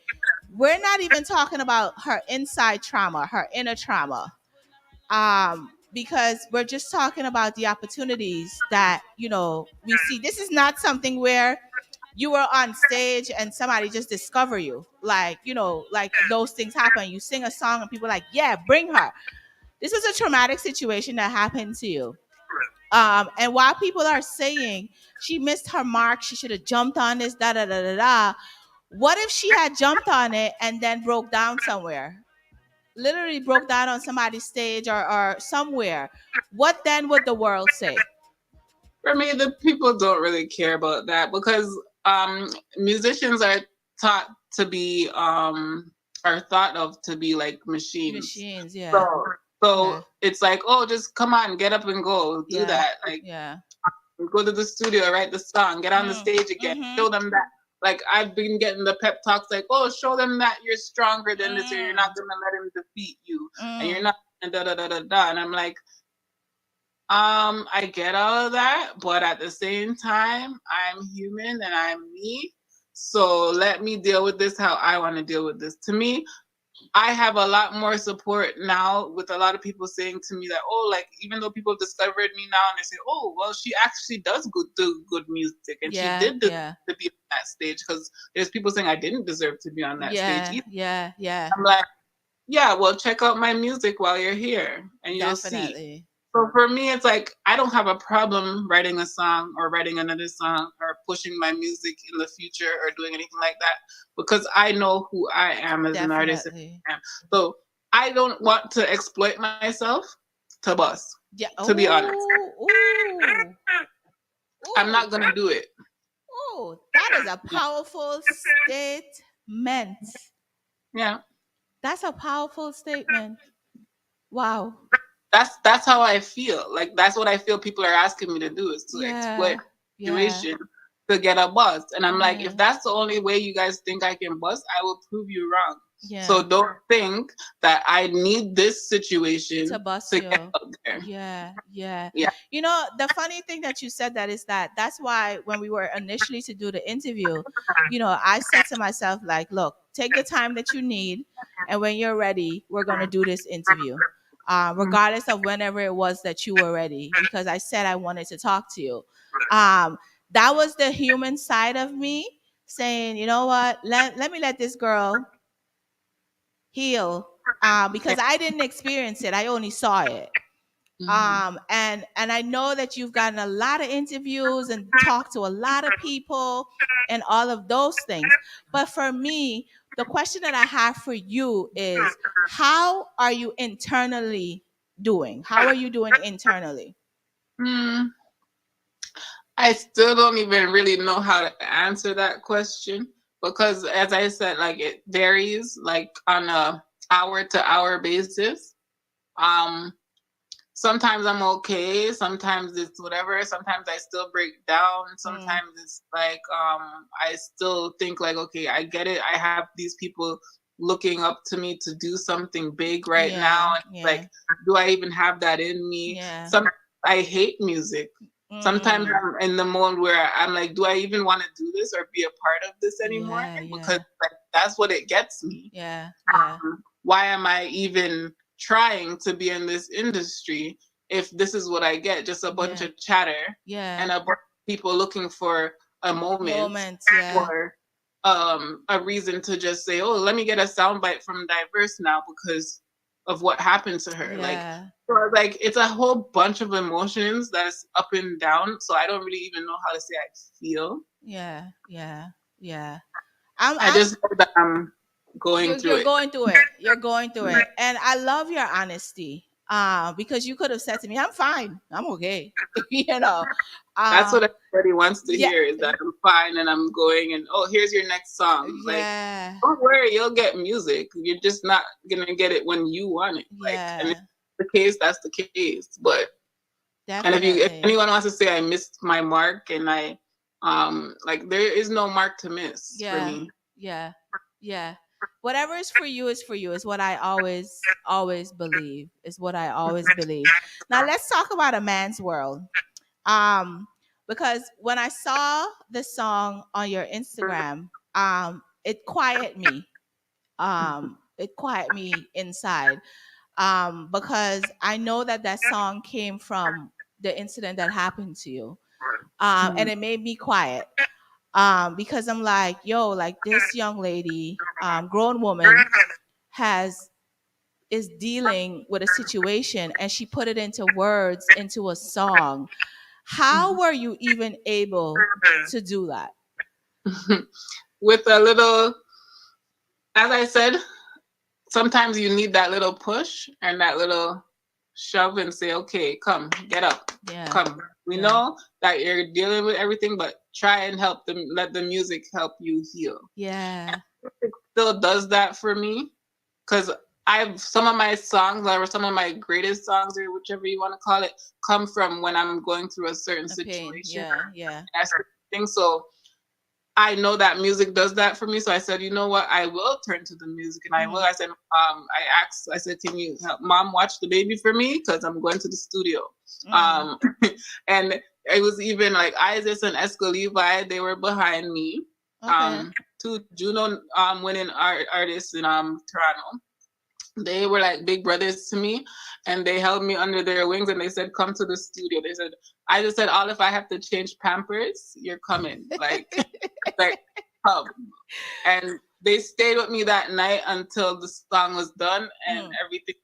we're not even talking about her inside trauma, her inner trauma, because we're just talking about the opportunities that we see. This is not something where you were on stage and somebody just discover you, like like those things happen. You sing a song and people are like, yeah, bring her. This was a traumatic situation that happened to you. And while people are saying she missed her mark, she should have jumped on this, da da da da da, what if she had jumped on it and then broke down somewhere, literally broke down on somebody's stage, or somewhere? What then would the world say? For me, the people don't really care about that because musicians are taught to be are thought of to be like machines. Machines, yeah. So Yeah. it's like, oh, just come on, get up and go, do Yeah. that. Like, Yeah. go to the studio, write the song, get on the stage again, show them that. Like, I've been getting the pep talks like, oh, show them that you're stronger than this, or you're not gonna let him defeat you, and you're not da da da da da. And I'm like, I get all of that, but at the same time, I'm human and I'm me. So let me deal with this how I want to deal with this. To me, I have a lot more support now with a lot of people saying to me that, oh, like, even though people discovered me now and they say, oh, well, she actually does do good music and she did deserve to be on that stage, because there's people saying I didn't deserve to be on that stage either. Yeah. I'm like, yeah, well, check out my music while you're here and you'll see. Definitely. So for me, it's like, I don't have a problem writing a song or writing another song or pushing my music in the future or doing anything like that, because I know who I am as an artist. So I don't want to exploit myself to bust, to be honest. I'm not going to do it. Oh, that is a powerful statement. Yeah. That's a powerful statement. Wow. That's how I feel. Like, that's what I feel people are asking me to do, is to exploit the situation to get a buzz. And I'm like, if that's the only way you guys think I can buzz, I will prove you wrong. Yeah. So don't think that I need this situation to bust to you. get out there. Yeah. The funny thing that you said that is that's why when we were initially to do the interview, I said to myself, like, look, take the time that you need, and when you're ready, we're going to do this interview. Regardless of whenever it was that you were ready, because I said I wanted to talk to you. That was the human side of me saying, you know what, let me let this girl heal, because I didn't experience it. I only saw it. And I know that you've gotten a lot of interviews and talked to a lot of people and all of those things. But for me, the question that I have for you is, how are you internally doing? How are you doing internally? I still don't even really know how to answer that question, because, as I said, like, it varies, like, on a hour to hour basis. Sometimes I'm okay. Sometimes it's whatever. Sometimes I still break down. Sometimes it's like, I still think like, okay, I get it. I have these people looking up to me to do something big right now. And like, do I even have that in me? I hate music. Sometimes I'm in the mode where I'm like, do I even want to do this or be a part of this anymore? Because like, that's what it gets me. Why am I even trying to be in this industry if this is what I get? Just a bunch of chatter and a bunch of people looking for a moment or a reason to just say, oh, let me get a soundbite from Diverse now because of what happened to her. Like it's a whole bunch of emotions that's up and down, so I don't really even know how to say I feel. I just know that I'm going through it. You're going through it. And I love your honesty. Because you could have said to me, I'm fine, I'm okay. That's what everybody wants to hear, is that I'm fine and I'm going, and oh, here's your next song. Like, don't worry, you'll get music. You're just not gonna get it when you want it. And if that's the case, that's the case. But And if anyone wants to say I missed my mark, and I like, there is no mark to miss for me. Yeah. Whatever is for you is for you, is what I always believe. Is what I always believe. Now let's talk about a man's world. Because when I saw the song on your Instagram, it quieted me. It quieted me inside. Because I know that song came from the incident that happened to you. And it made me quiet. Because I'm like, yo, like this young lady, grown woman, is dealing with a situation, and she put it into words, into a song. How were you even able to do that? With a little, as I said, sometimes you need that little push and that little shove and say, okay, come, get up, come. We know that you're dealing with everything, but try and help them. Let the music help you heal. Yeah. It still does that for me, because some of my songs, or some of my greatest songs, or whichever you want to call it, come from when I'm going through a certain situation. Yeah. That's the thing. So I know that music does that for me. So I said, you know what? I will turn to the music, and I will. I said, I said, can you help Mom watch the baby for me? Because I'm going to the studio. And it was even like Isis and Esco Levi, they were behind me. Okay. Two Juno winning artists in Toronto. They were like big brothers to me, and they held me under their wings, and they said, come to the studio. They said, I just said, all if I have to change Pampers, you're coming. Like come. And they stayed with me that night until the song was done and everything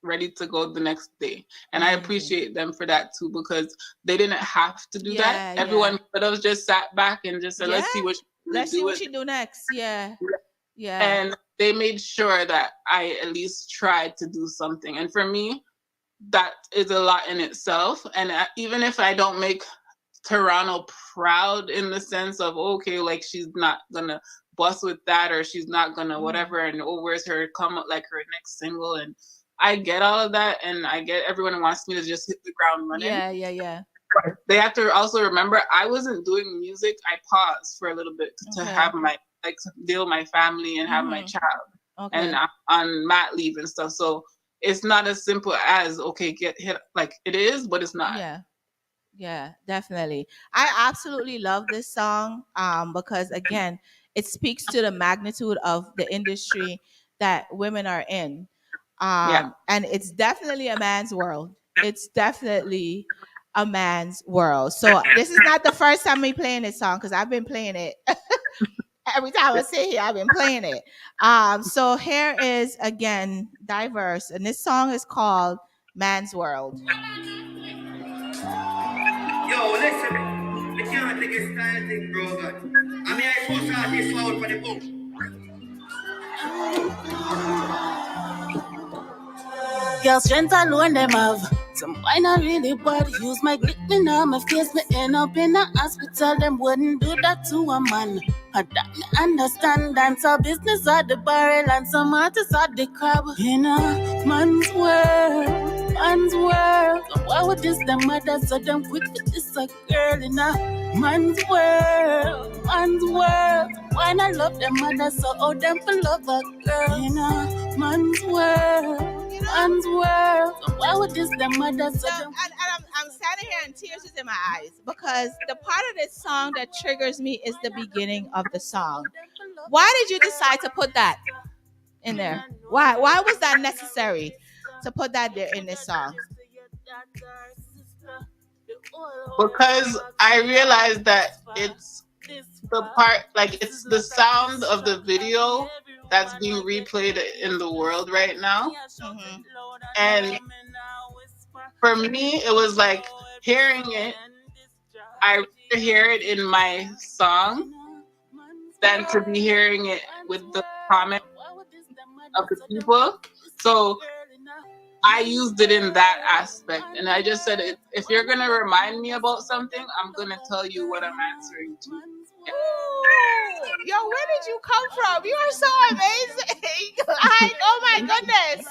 ready to go the next day. And I appreciate them for that too, because they didn't have to do that. Everyone could have just sat back and just said, let's see what you do next. Yeah. And they made sure that I at least tried to do something. And for me, that is a lot in itself. And even if I don't make Toronto proud in the sense of, okay, like she's not gonna bust with that, or she's not gonna whatever, and where's her come up, like her next single. And I get all of that, and I get everyone wants me to just hit the ground running. Yeah. They have to also remember, I wasn't doing music. I paused for a little bit to have my, like, to deal with my family and have my child, and I'm on mat leave and stuff. So it's not as simple as, okay, get hit, like it is, but it's not. Yeah, definitely. I absolutely love this song, because again, it speaks to the magnitude of the industry that women are in. And it's definitely a man's world. It's definitely a man's world. So this is not the first time me playing this song, because I've been playing it every time I sit here. I've been playing it. So here is again Diverse, and this song is called Man's World. Yo, listen, we can't take a style thing, bro, but I mean, I push out this loud for the book. Girl, strength alone them have. Some why not really bad. Use my grip, me now my face, me end up in a hospital. Them wouldn't do that to a man. And that me understand. Dance our business at the barrel, and some artists at the crab. In a man's world, man's world. So why would this them mother so them quick for this a girl in a man's world, man's world. Why not love them mother so oh them for love a girl in a man's world. Man's world. So why would this the mother so I'm standing here and tears is in my eyes, because the part of this song that triggers me is the beginning of the song. Why did you decide to put that in there? Why was that necessary to put that there in this song? Because I realized that it's the part, like it's the sound of the video that's being replayed in the world right now. And for me, it was like hearing it, I rather hear it in my song than to be hearing it with the comment of the people. So I used it in that aspect, and I just said, if you're gonna remind me about something, I'm gonna tell you what I'm answering to. Ooh, yo, where did you come from? You are so amazing. Like, oh my goodness.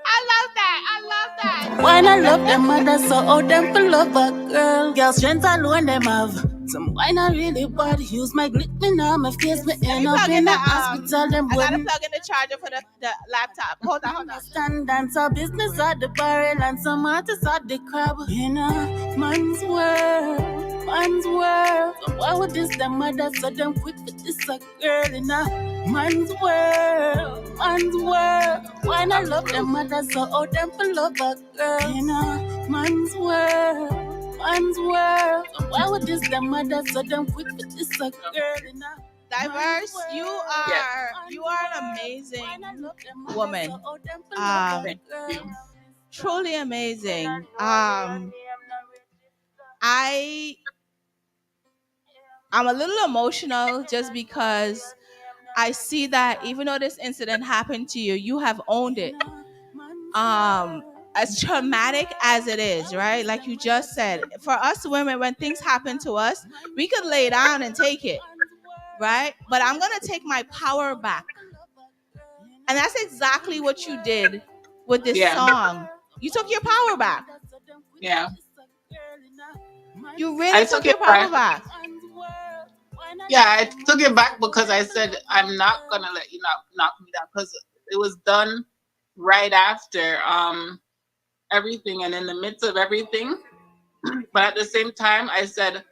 I love that. I love that. Why not love them mother so out them for love a girl? Girl strength alone them have. Some why not really bad. Use my glick me now, my face me Let me end up plug in in the the hospital. Them I gotta wouldn't plug in the charger for the laptop. Hold on, hold on. stand dance our business at the barrel and some artists at the crab. In a man's world, man's world. So why would this them mother so them quick for this a girl in a man's world, man's world. Why not love them mother so out them for love a girl in a man's world, man's world. So why would this them mother so them quick for this a girl in a Diverse, you are an amazing woman. Thank you. Truly amazing. I'm a little emotional just because I see that even though this incident happened to you, you have owned it. As traumatic as it is, right? Like you just said, for us women, when things happen to us, we could lay down and take it, right? But I'm gonna take my power back. And that's exactly what you did with this Yeah. song. You took your power back. Yeah. You really I took took your it power back. back. Yeah, I took it back because I said I'm not gonna let you knock me down because it was done right after everything and in the midst of everything. But at the same time, I said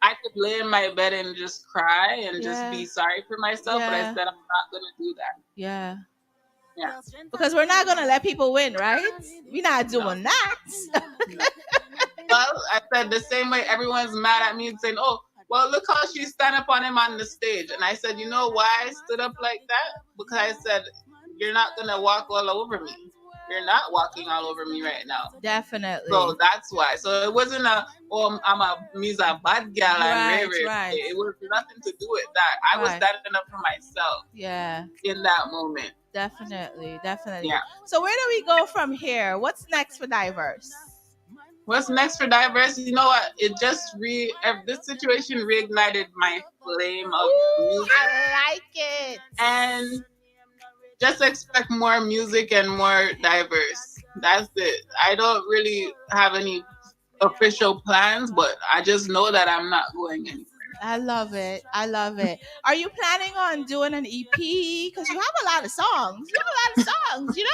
I could lay in my bed and just cry and just be sorry for myself. But I said I'm not gonna do that. Yeah. Yeah. Because we're not gonna let people win, right? We're not doing that. No. Well, I said the same way everyone's mad at me and saying, "Oh, well, look how she stand up on him on the stage." And I said, "You know why I stood up like that? Because I said you're not gonna walk all over me. You're not walking all over me right now. Definitely. So that's why. So it wasn't me's a bad girl and Right, rare. right. It was nothing to do with that. I was Right. standing up for myself Yeah. in that moment. Definitely. Definitely. Yeah. So where do we go from here? What's next for Diverse? What's next for Diverse? You know what? It just this situation reignited my flame of music. I like it. And just expect more music and more diverse. That's it. I don't really have any official plans, but I just know that I'm not going anywhere. I love it. I love it. Are you planning on doing an EP? Because you have a lot of songs. You have a lot of songs, you know?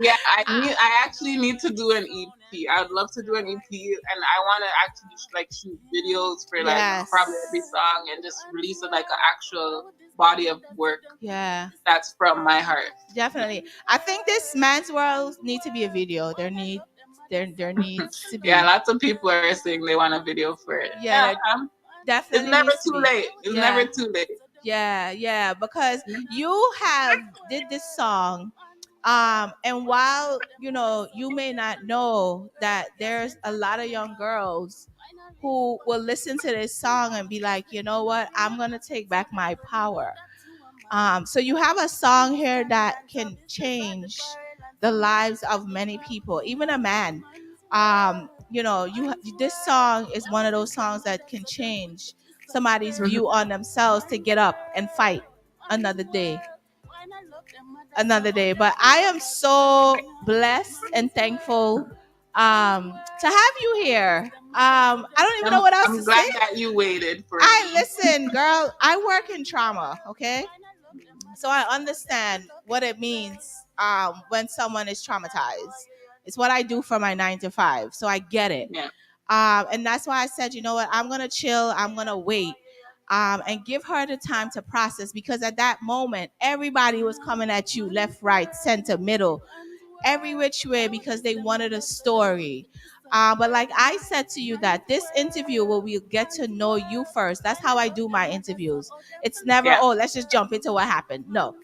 Yeah, I actually need to do an EP. I would love to do an EP, and I want to actually like shoot videos for like Yes. probably every song and just release it like an actual body of work. Yeah. That's from my heart. Definitely. I think this Man's World need to be a video. There needs to be. Yeah, lots of people are saying they want a video for it. Yeah, definitely. It's never needs to too be. late. It's Yeah. never too late. Yeah, because you have did this song, and while you may not know that there's a lot of young girls who will listen to this song and be like, you know what, I'm gonna take back my power. So you have a song here that can change the lives of many people, even a man. This song is one of those songs that can change somebody's view on themselves to get up and fight another day. But I am so blessed and thankful to have you here. I don't even know what else I'm to glad say. that you waited for Listen, girl, I work in trauma, okay? So I understand what it means when someone is traumatized. It's what I do for my 9 to 5. So I get it. Yeah. And that's why I said, you know what, I'm going to chill. I'm going to wait and give her the time to process, because at that moment, everybody was coming at you left, right, center, middle, every which way, because they wanted a story. But like I said to you, that this interview where we'll get to know you first. That's how I do my interviews. It's never, Yeah. oh, let's just jump into what happened. No.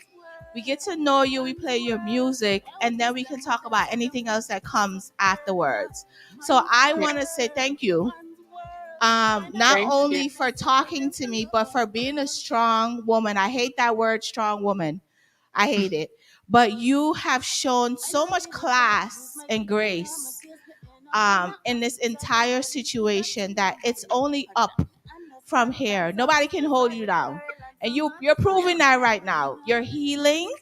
We get to know you, we play your music, and then we can talk about anything else that comes afterwards. So I want to say thank you. Not Thank only you. for talking to me, but for being a strong woman. I hate that word, strong woman. I hate it. But you have shown so much class and grace in this entire situation that it's only up from here. Nobody can hold you down. And you're proving that right now. You're healing.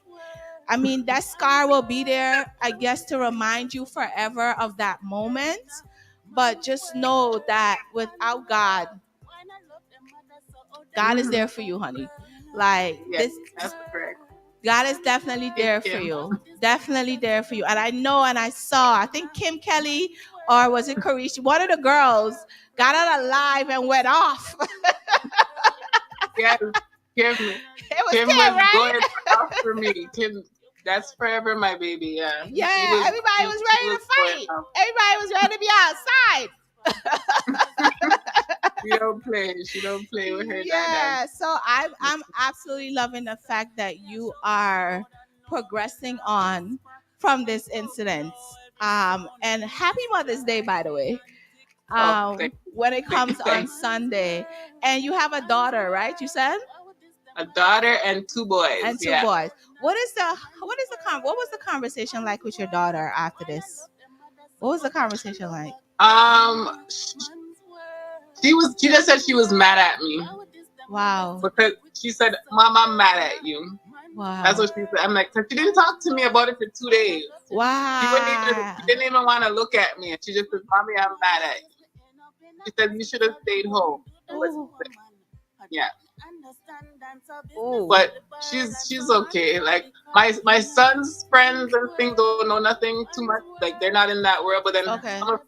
I mean, that scar will be there, I guess, to remind you forever of that moment. But just know that without God, God is there Mhm. for you, honey. Like Yes, this, that's correct. God is definitely Thank there for you. you. Definitely there for you. And I know and I saw, I think Kim Kelly or was it Karish, one of the girls got out alive and went off. Yes, Kim. It was Kim Kim, was right? going off for me. Kim, that's forever my baby. Yeah, Yeah, everybody was she ready was to going fight. off. Everybody was ready to be outside. She don't play. She don't play with her dad. Yeah, so I'm absolutely loving the fact that you are progressing on from this incident. And happy Mother's Day, by the way. Oh, thank When it thank comes on thank. Sunday, and you have a daughter, right? You said, A daughter and two boys. and two Yeah. boys. What was the conversation like with your daughter after this? What was the conversation like? Um, she just said she was mad at me Wow, because she said, "Mom, I'm mad at you." That's wow, what she said. I'm like, 'cause she didn't talk to me about it for 2 days. wow. She didn't even want to look at me. And she just said, "Mommy, I'm mad at you." She said, "You should have stayed home." But Ooh. yeah, Ooh. but she's okay. Like my son's friends and things don't know nothing too much. Like they're not in that world. But then Okay. some of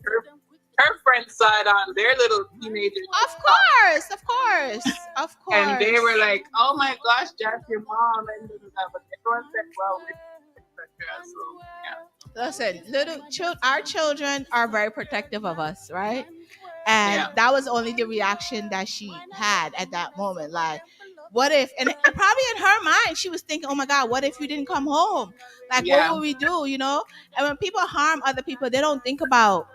her friends saw it on their little teenagers Of TikTok, course, of course, of and they course. were like, "Oh my gosh, Jack, your mom," and that. But everyone said, "Well, etc." So Listen, our children are very protective of us, right? And yeah, that was only the reaction that she had at that moment. Like, what if? And probably in her mind, she was thinking, "Oh my God, what if you didn't come home? Like, what yeah, would we do?" You know. And when people harm other people, they don't think about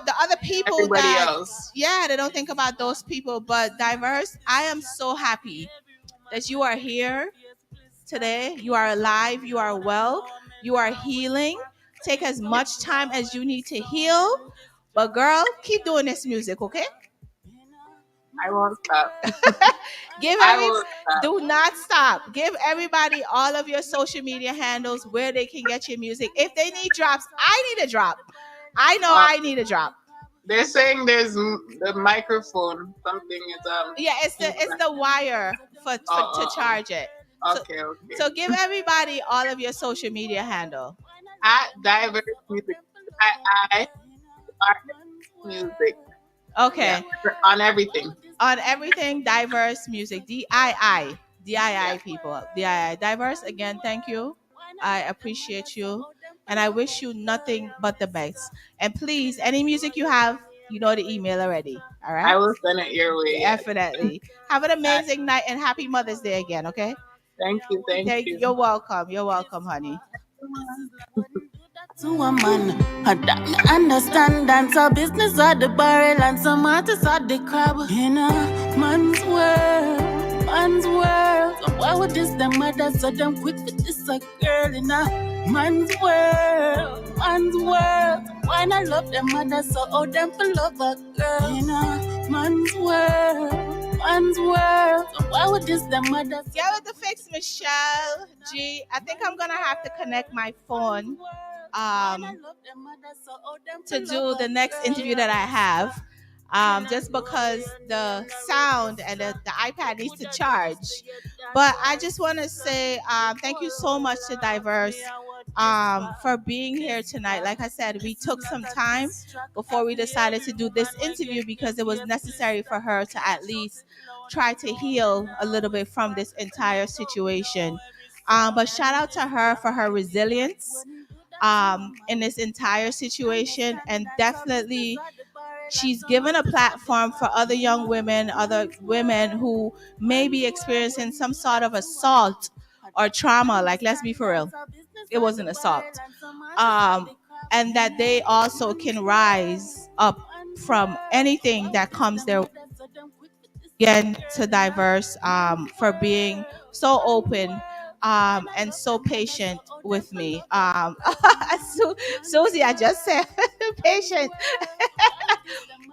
the other people everybody that, else. yeah, they don't think about those people. But diverse, I am so happy that you are here today. You are alive, you are well, you are healing. Take as Yeah, much time as you need to heal. But girl, keep doing this music, okay? I won't stop. Give I every won't stop. Do not stop. Give everybody all of your social media handles where they can get your music. If they need drops, I need a drop. I know Uh, I need a drop. they're saying there's the microphone. Something is Yeah, it's the wire for to oh, charge it. So okay, okay. so give everybody all of your social media handle. At diverse music, I are music. Yeah, Okay. on everything. On everything, diverse music, Yeah, people, DII, diverse. Again, thank you. I appreciate you, and I wish you nothing but the best. And please, any music you have, you know the email already. All right. I will send it your way. Yes. Definitely. Have an Uh, amazing night and happy Mother's Day again. Okay. thank you, thank you. You're welcome. You're welcome, honey. To a man, that me understand. Dance a business at the barrel and some artists at the crab. In a man's world, man's world. So why would this them mother so them quick for this a girl in a man's world, man's world. Why not love them mother so oh them for love a girl in a man's world, man's world. So why would this them mother? Get with the fix, Michelle G. I think I'm gonna have to connect my phone to do the next interview that I have. Just because the sound and the iPad needs to charge. But I just want to say thank you so much to Diverse for being here tonight. Like I said, we took some time before we decided to do this interview because it was necessary for her to at least try to heal a little bit from this entire situation. But shout out to her for her resilience in this entire situation, and definitely she's given a platform for other women who may be experiencing some sort of assault or trauma. Like, let's be for real, it was an assault. um, and that they also can rise up from anything that comes their again to Diverse for being so open and so patient with me. Susie, I just said patient.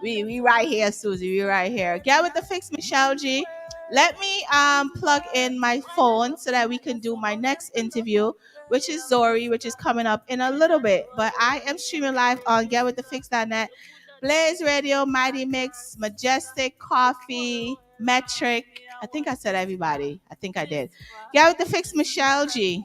We right here, Susie. We right here. Get with the fix, Michelle G. Let me plug in my phone so that we can do my next interview, which is Zori, which is coming up in a little bit. But I am streaming live on getwiththefix.net, Blaze Radio, Mighty Mix, Majestic, Coffee, Metric. I think I said everybody. I think I did. Get with the fix, Michelle G.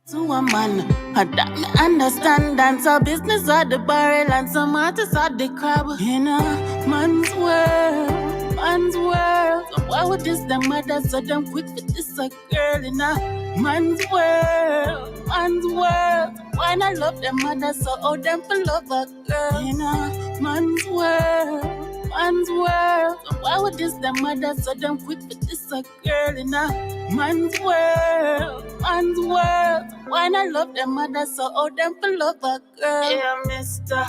To a man, that me understand. Dance a business at the barrel and some artists at the crab. In a man's world, man's world. So why would this them mother so damn quick for this a girl in a man's world, man's world. Why not love them mother so oh them for love a girl in a man's world. Man's world. So why would this them mother so damn quick for this a girl in a man's world, man's world. Why not love them mother so oh them for love a girl? Yeah, mister.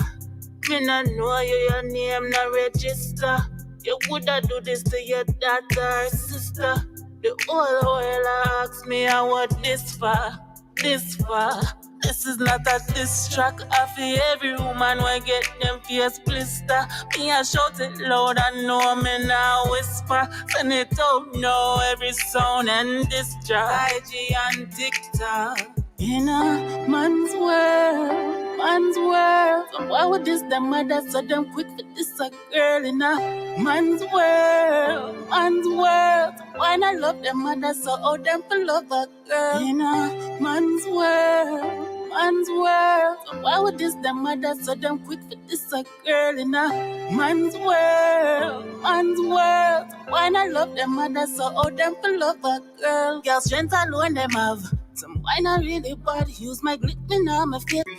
Me not know you, your name not register. You woulda do this to your daughter or sister. The whole world ask me I want this far, this far. This is not a diss track. I feel every woman will get them face blister. Me I shout it loud and know me now whisper. Send it out now every sound and this track. IG and TikTok. In a man's world, man's world. So why would this them mother so damn quick for this a girl in a man's world, man's world. Why not love them mother so oh them for love a girl in a man's world, man's world. So why would this them mother so damn quick for this a girl in a man's world, man's world. Why not love them mother so oh them for love a girl? Girl strength alone them have. Some why not really bad. Use my glick me now my face. I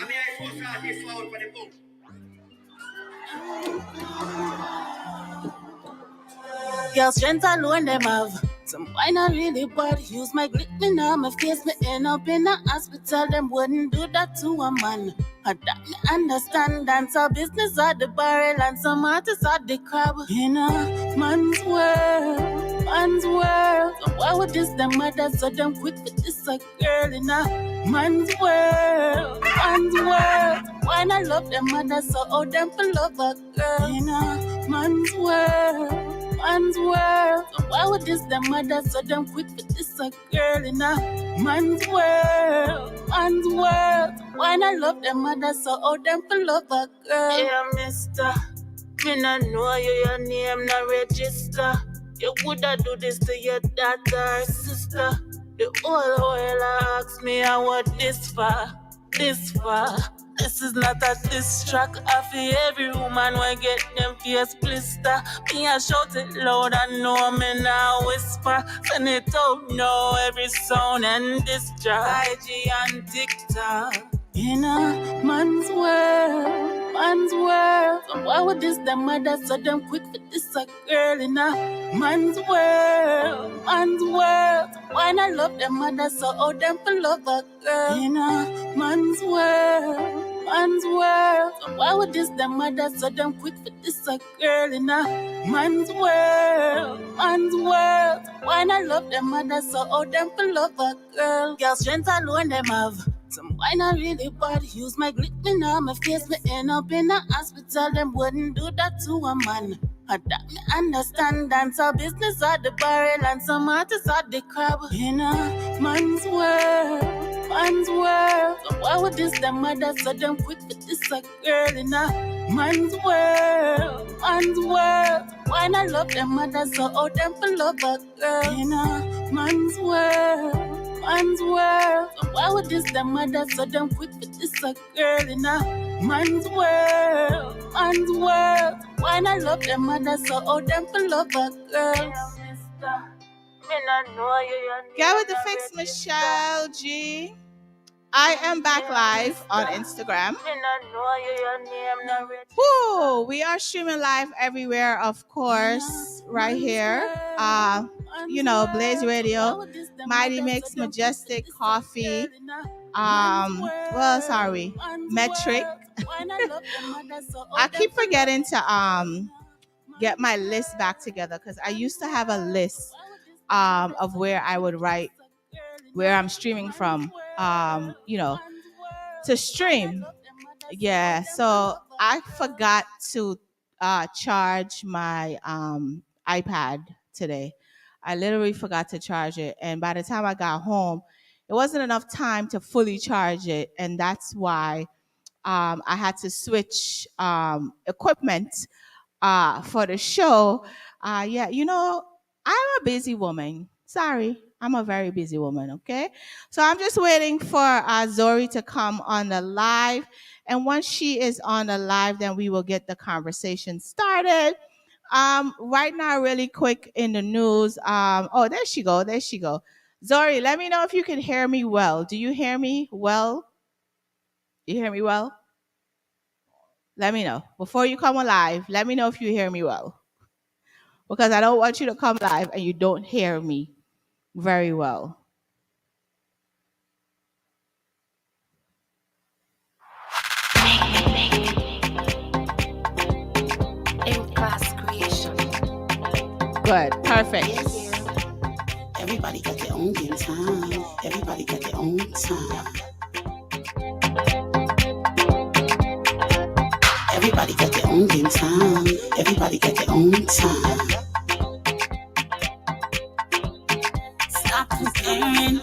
mean, I supposed to have this out for the book. Girl strength alone them have. Some why not really bad. Use my glick me now my face. Me end up in a hospital. Them wouldn't do that to a man. That me understand. Dance a business at the barrel and some artists at the crab. In a man's world, man's world. So why would this them mother so damn quick for this a girl in a man's world, man's world. Why not love them mother so oh them for love a girl in a man's world. Man's world. So why would this them mother so damn quick for this a girl in a man's world, man's world. Why not love them mother so oh them for love a girl? Yeah, mister. Me not know you, your name not register. You woulda do this to your daughter or sister. The whole world ask me I want this far, this far. This is not a diss track. I feel every woman will get them face blister. Me I shout it loud and know me now whisper. Send it out now every sound and this track. IG and TikTok. In a man's world, man's world. So why would this them mother so damn quick for this a girl in a man's world, man's world. Why not love them mother so oh them for love a girl in a man's world. Man's world. So why would this them mother so damn quick for this a girl in a man's world, man's world. Why not love them mother so oh them for love a girl? Girl strength alone them have. Some why not really bad. Use my glick me now my face. Me end up in a hospital. Them wouldn't do that to a man. That me understand. Dance a business at the barrel and some artists at the crab. In a man's world, man's world. So why would this them mother so damn quick for this a girl in a man's world, man's world. Why not love them mother so oh them for love a girl in a man's world. Man's world. So why would this them mother so damn quick for this a girl in a man's world, man's world. Why not love them mother so oh them for love a girl? Get with the fix, Michelle G. I am back live on Instagram. Woo! We are streaming live everywhere, of course, right here. You know, Blaze Radio, Mighty Mix, Majestic, Coffee. Well, sorry, Metric. I keep forgetting to get my list back together because I used to have a list of where I would write where I'm streaming from. You know, to stream. Yeah, so I forgot to charge my iPad today. I literally forgot to charge it, and by the time I got home, it wasn't enough time to fully charge it, and that's why I had to switch equipment for the show. Yeah, I'm a busy woman. Sorry, I'm a very busy woman. Okay, so I'm just waiting for Zori to come on the live, and once she is on the live, then we will get the conversation started. Right now, really quick in the news. Oh, there she go. There she go. Zori, let me know if you can hear me well. Do you hear me well? You hear me well? Let me know before you come alive. Let me know if you hear me well, because I don't want you to come live and you don't hear me very well. In class creation. Good, perfect. Everybody got their own game time. Everybody got their own time. Everybody got their own game time. Everybody got their own time. Stop comparing.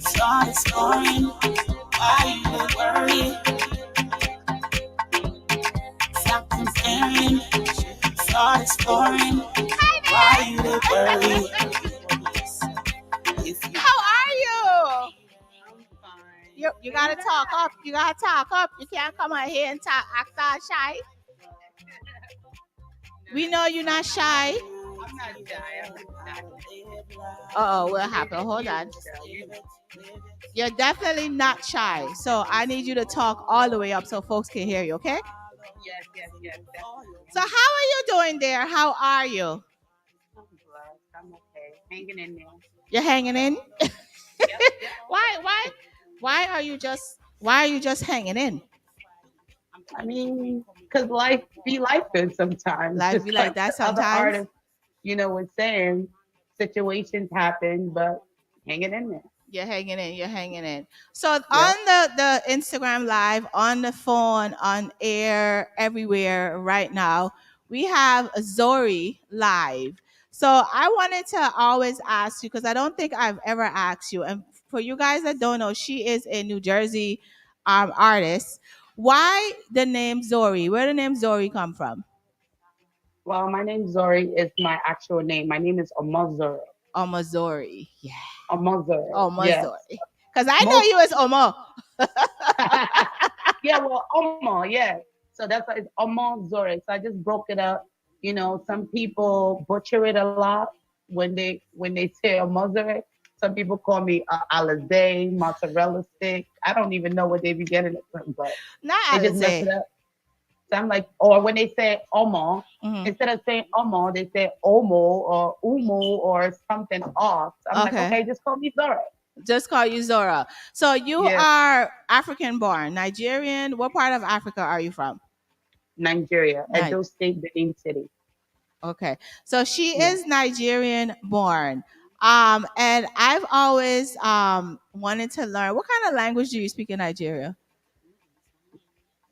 Start exploring. Why you worry? Stop comparing. Start exploring. Why you worry? How are you? You gotta talk up. You gotta talk up. You can't come out here and act all shy. We know you're not shy. I'm not shy. Oh, what happened? Hold on. You're definitely not shy. So I need you to talk all the way up so folks can hear you, okay? Yes. So how are you doing there? How are you? I'm blessed. I'm okay. Hanging in there. You're hanging in? Yep. Why are you just hanging in? I mean, because life be life good sometimes. Life Just be like that the other sometimes. artists, was saying situations happen, but hanging in there. You're hanging in. You're hanging in. So Yeah. on the Instagram live, on the phone, on air, everywhere right now, we have Zori live. So I wanted to always ask you, because I don't think I've ever asked you. And for you guys that don't know, she is a New Jersey artist. Why the name Zori? Where the name Zori come from? Well, my name Zori is my actual name. My name is Omozoro. Omazori. Yeah. Omozoro. Yes. Omazori. Because I know Most you as Omo. yeah, well, Omo, yeah. So that's why it's Omo Zore. So I just broke it up. Some people butcher it a lot when they say Omo Zore. Some people call me Alizé, mozzarella stick. I don't even know what they be getting it from, but Not they just mess it Alizé. up. So I'm like, or when they say Omo, Mhm. instead of saying Omo, they say Omo or Umo or something off. So I'm like, Okay. okay, just call me Zore. Just call you Zora. So you Yeah, are African born, Nigerian. What part of Africa are you from? Nigeria, Ni- Edo State, Benin City. okay. So she Yeah. is Nigerian born. And I've always wanted to learn, what kind of language do you speak in Nigeria?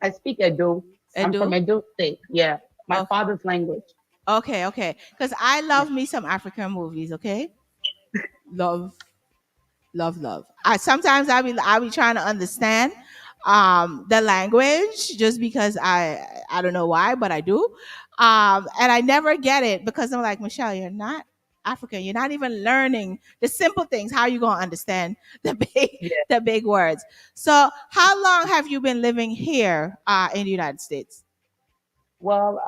I speak Edo. I'm from Edo? Edo State. Yeah, my Oh, father's language. okay. Because I Yeah, love me some African movies, okay? Love love. I sometimes I be trying to understand the language just because I don't know why, but I do. And I never get it because I'm like, Michelle, you're not African. You're not even learning the simple things. How are you gonna understand the big yeah. the big words? So how long have you been living here in the United States? Well,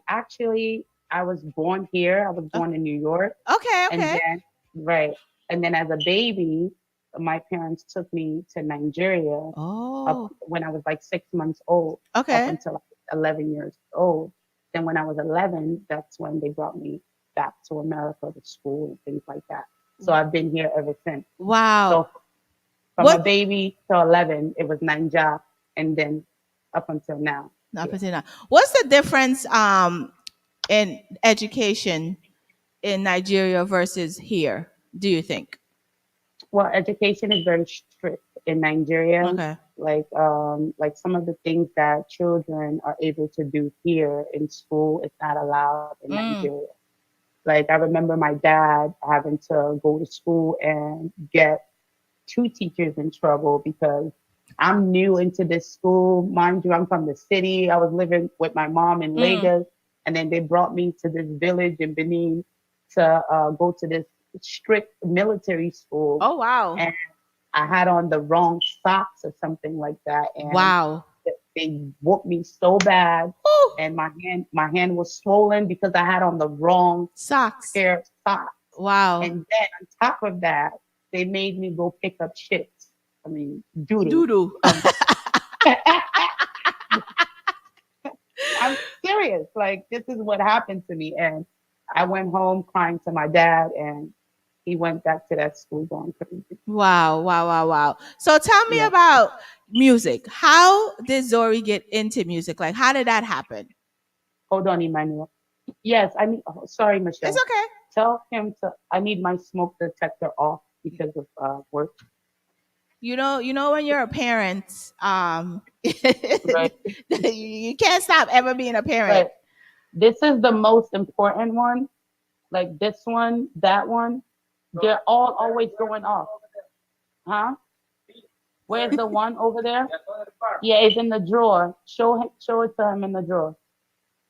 actually, I was born here. I was Oh, born in New York, and okay. then right, and then as a baby, my parents took me to Nigeria up Oh, when I was like 6 months old, up okay. until I was 11 years old. Then when I was 11, that's when they brought me back to America to school and things like that. So I've been here ever since. Wow. So from a What baby to 11, it was Ninja, and then up until now. Not Yeah. Patina. What's the difference in education in Nigeria versus here, do you think? Well, education is very strict in Nigeria. Okay. like some of the things that children are able to do here in school is not allowed in Mm. Nigeria. Like I remember my dad having to go to school and get two teachers in trouble because I'm new into this school. Mind you, I'm from the city. I was living with my mom in Mm. Lagos, and then they brought me to this village in Benin to go to this strict military school. Oh wow. And I had on the wrong socks or something like that, and Wow. they whooped me so bad, Ooh. and my hand was swollen because I had on the wrong Socks. pair of socks. Wow. And then on top of that, they made me go pick up shit. I mean, doodoo. Doodoo. Um, I'm serious. Like, this is what happened to me. And I went home crying to my dad, and he went back to that school going crazy. Wow, wow, wow, wow. So tell me Yeah. about music. How did Zori get into music? Like, how did that happen? Hold on, Emmanuel. Yes, I need. Oh, sorry, It's Michelle. okay. Tell him to. I need my smoke detector off because of work. You know when you're a parent, Right. you can't stop ever being a parent. But this is the most important one. Like this one, that one. They're all always going off. Huh? Where's the one over there? Yeah, it's in the drawer. Show it to him in the drawer.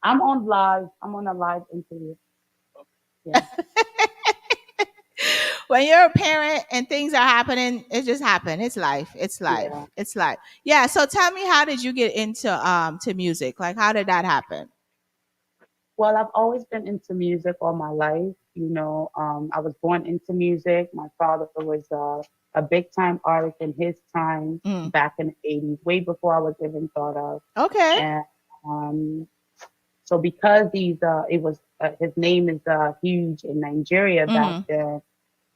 I'm on live. I'm on a live interview. Yeah. When you're a parent and things are happening, it just happen. It's life. It's life. Yeah. It's life. Yeah. So tell me, how did you get into to music? Like, how did that happen? Well, I've always been into music all my life. I was born into music. My father was a big time artist in his time Mm. back in the 80s, way before I was even thought of. Okay. And um, so because it was his name is huge in Nigeria back Hmm. then,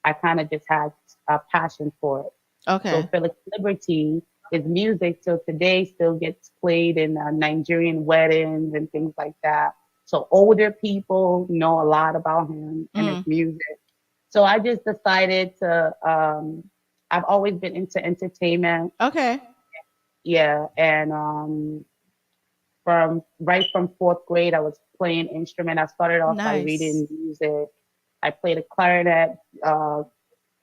I kind of just had a passion for it. So Okay. Felix Liberty, his music till today still gets played in Nigerian weddings and things like that. So older people know a lot about him and his Mm. music. So I just decided to. I've always been into entertainment, Okay. yeah, and from fourth grade, I was playing instrument. I started off by Nice. reading music. I played a clarinet and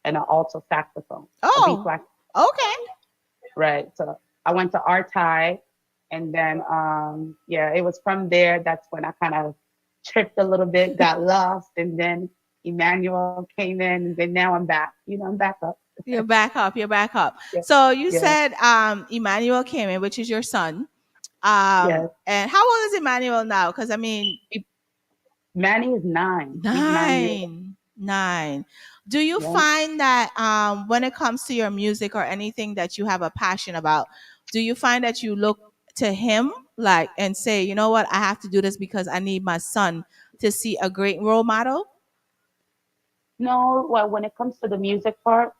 an alto saxophone, a B Oh. flat. Okay. Right. So I went to art high, and then yeah, it was from there. That's when I kind of tripped a little bit, got lost, and then Emmanuel came in, and then now I'm back. I'm back up. You're back up. You're back up. Yeah, So you yeah, said Emmanuel came in, which is your son. yes. And how old is Emmanuel now? Because I mean, He, Manny is 9. He's 9 years old. 9. Do you Yeah. find that when it comes to your music or anything that you have a passion about, do you find that you look to him like and say, you know what, I have to do this because I need my son to see a great role model? No, well, when it comes to the music part,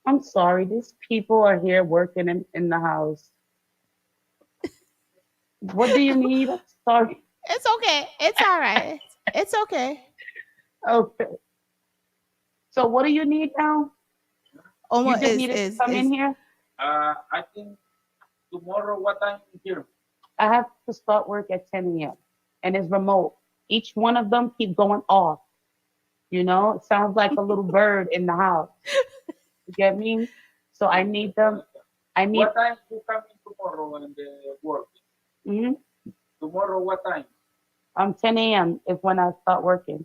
I'm sorry. These people are here working in the house. What do you need? I'm sorry. It's okay. It's all right. It's okay. Okay. So what do you need now? You Almost just needed to come in is here? I think tomorrow what time is here? I have to start work at 10 a.m. and it's remote. Each one of them keep going off. It sounds like a little bird in the house. You get me? So I need them. I need What time you coming tomorrow in the work? mhm. Tomorrow what time? 10 a.m. is when I start working.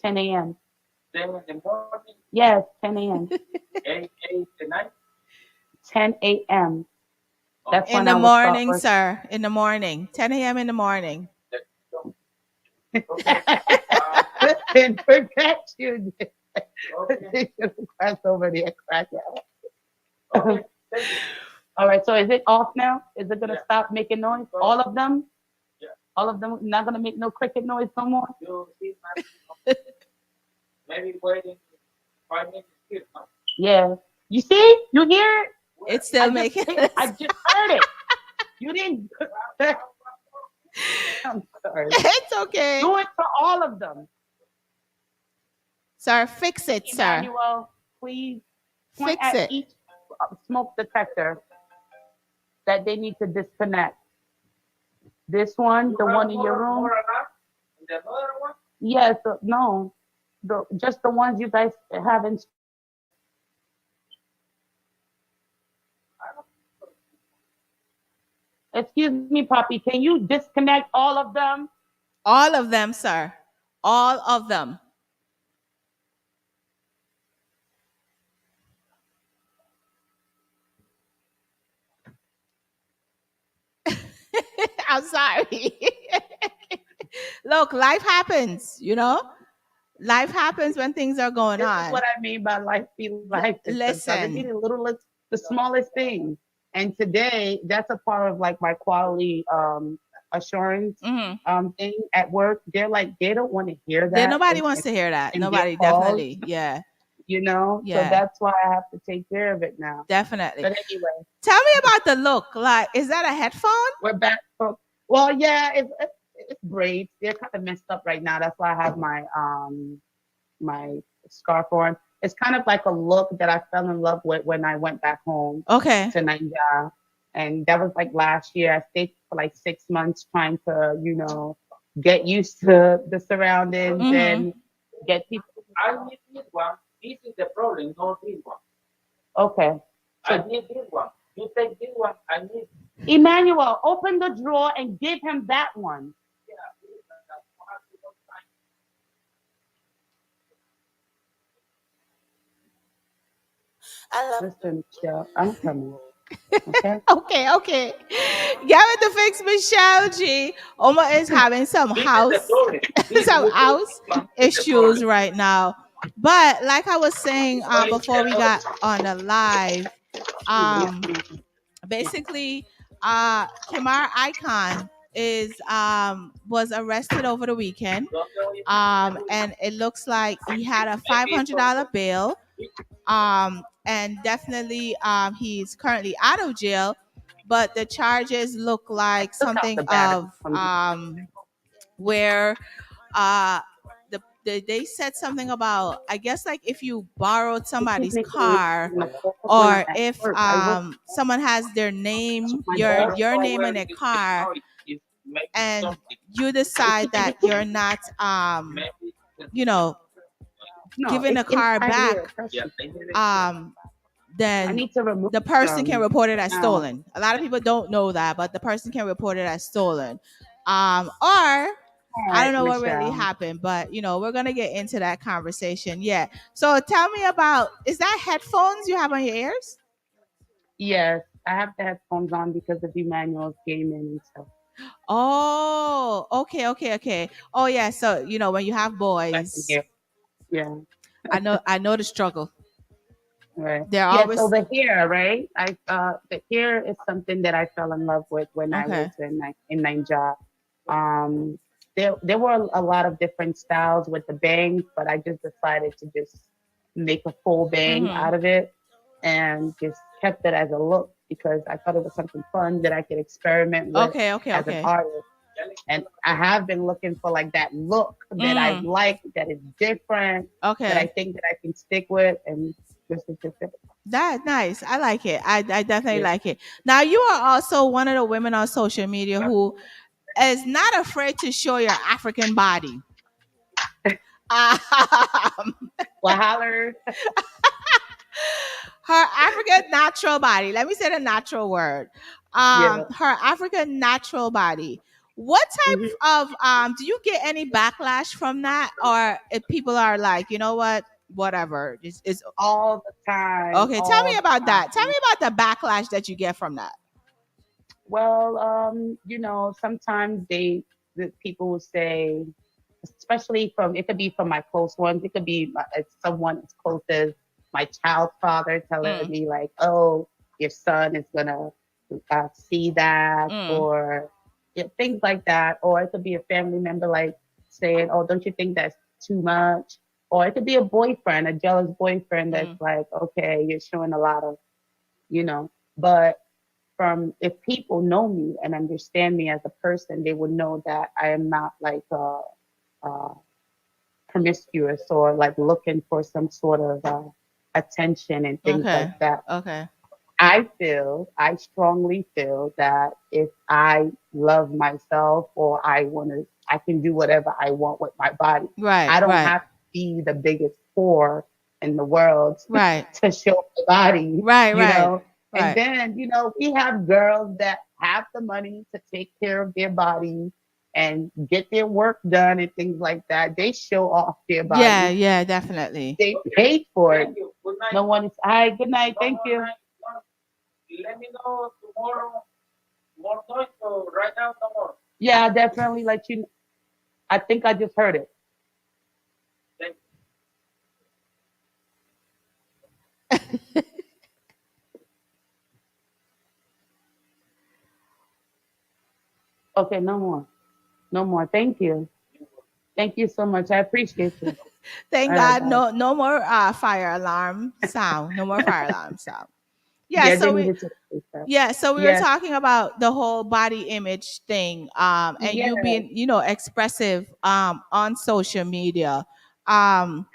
10 a.m. 10 in the morning, Yes, 10 a.m. 8 at night? 10 a.m. That's in when the I will start morning, working. sir. In the morning, 10 a.m. in the morning. Okay. Listen, forget you. Okay. Cross over there, crack out. Okay. Thank you. All right, so is it off now? Is it gonna Yeah. stop making noise? All of them? Yeah. All of them not gonna make no cricket noise no more? You see, man, maybe waiting 5 minutes here, no? Yeah. You see? You hear it? It's still I just making I just heard it. You didn't. I'm sorry. It's okay. Do it to all of them. Sir, fix it, sir. Emmanuel, please point Fix at it. each smoke detector that they need to disconnect. This one, the one in your room. And the other one, Yes, no, just the ones you guys have installed. Excuse me, Poppy. Can you disconnect all of them? All of them, sir. All of them. I'm sorry. Look, life happens, you know? Life happens when things are going This is on. what I mean by life be life. It's sometimes it be Listen. the littlest, the smallest things. And today, that's a part of like my quality assurance Hmm. thing at work. They're like they don't want to hear There that nobody wants to hear that. in their Nobody, calls, definitely. Yeah. So Yeah. that's why I have to take care of it now. Definitely. But anyway, Tell me about the look. Like, is that a headphone? we're back. Well, yeah, it's braids. They're kind of messed up right now. That's why I have my scarf on. It's kind of like a look that I fell in love with when I went back home Okay. to Nigeria. And that was like last year. I stayed for like 6 months trying to, get used to the surroundings Mm-hmm. and get people. I need this one. This is the problem, not this one. Okay. I So, need this one. You take this one, I need. Emmanuel, open the drawer and give him that one. Listen, chill. I'm coming. Okay. Okay, okay. Get with the fix, Michelle G. Oma is having some This is the house problem. This some you take house this one, this is the problem. issues right now. But like I was saying Why is before we got on the live, Yes, um, basically, Kimar Icon is was arrested over the weekend. don't tell me And it looks like he had a five maybe hundred from dollar bail. And definitely he's currently out of jail, but the charges look like took out something the battery of from the. where uh they said something about, I guess, like if you borrowed Excuse somebody's me, please. car, I'm gonna focus when I'm or at if work. I work someone has their so name, my I your boss. don't your know name where in a this car, now is maybe and something. you decide that you're not Maybe you know No, giving it's the car inside back, here. Trust yeah, me. I need it. um I then need to remove the person can them report it as now. stolen. A lot of people don't know that, but the person can report it as stolen. Or All I don't right, know what really Michelle. happened, but we're gonna get into that conversation. Yeah. So tell me about, is that headphones you have on your ears? Yes, I have the headphones on because of Emmanuel's gaming and stuff. Oh, okay, okay, okay. Oh yeah. So when you have I can boys, hear. Yeah, I know the struggle. right. They're Yeah, so always the hair, right? The hair is something that I fell in love with when I was okay. in Nigeria. Um, there were a lot of different styles with the bangs, but I just decided to just make a full bang Mm-hmm. out of it and just kept it as a look because I thought it was something fun that I could experiment with Okay, okay, as an okay. artist. And I have been looking for like that look that I Mm, like, that is different, that I okay. think that I can stick with, and this is just it. That nice. I like it. I definitely Yeah. like it. Now you are also one of the women on social media who is not afraid to show your African body. Um, Well, holler. her African natural body. Let me say the natural word. Yeah. Her African natural body. What Mhm. type of do you get any backlash from that, or if people are like, you know what, whatever, it's All the time, okay? Tell me all the about that. Tell time. me about the backlash that you get from that. Well, sometimes the people will say, especially from it could be from my close ones, it could be it's someone as close as my child's father telling Mm, me like, "Oh, your son is gonna see that," mm, or things like that, or it could be a family member like saying, "Oh, don't you think that's too much?" Or it could be a boyfriend, a jealous boyfriend that's mm. like, "Okay, you're showing a lot of," you know, but from if people know me and understand me as a person, they would know that I am not like uh, promiscuous or like looking for some sort of attention and things like Okay. that. Okay. I strongly feel that if I love myself or I can do whatever I want with my body. Right, I don't right, have to be the biggest whore in the world right, to show my body, right, you right, know. And right. then, we have girls that have the money to take care of their bodies and get their work done and things like that. They show off their Yeah, body. yeah, definitely. They paid for it. Thank you. Good night. No one is, hi, good night, thank Tomorrow you. night, let me know tomorrow more noise. So right now, tomorrow. Yeah, I'll definitely let you. I think I just heard it. Thank Okay, no more. No more. Thank you. Thank you so much. I appreciate you. Thank All right, God, bye. no more fire alarm sound. No more fire alarm sound. Yeah, Yeah, they so we needed to say that. yeah, so we were Yes, talking about the whole body image thing, and yes. you being, expressive on social media. Um,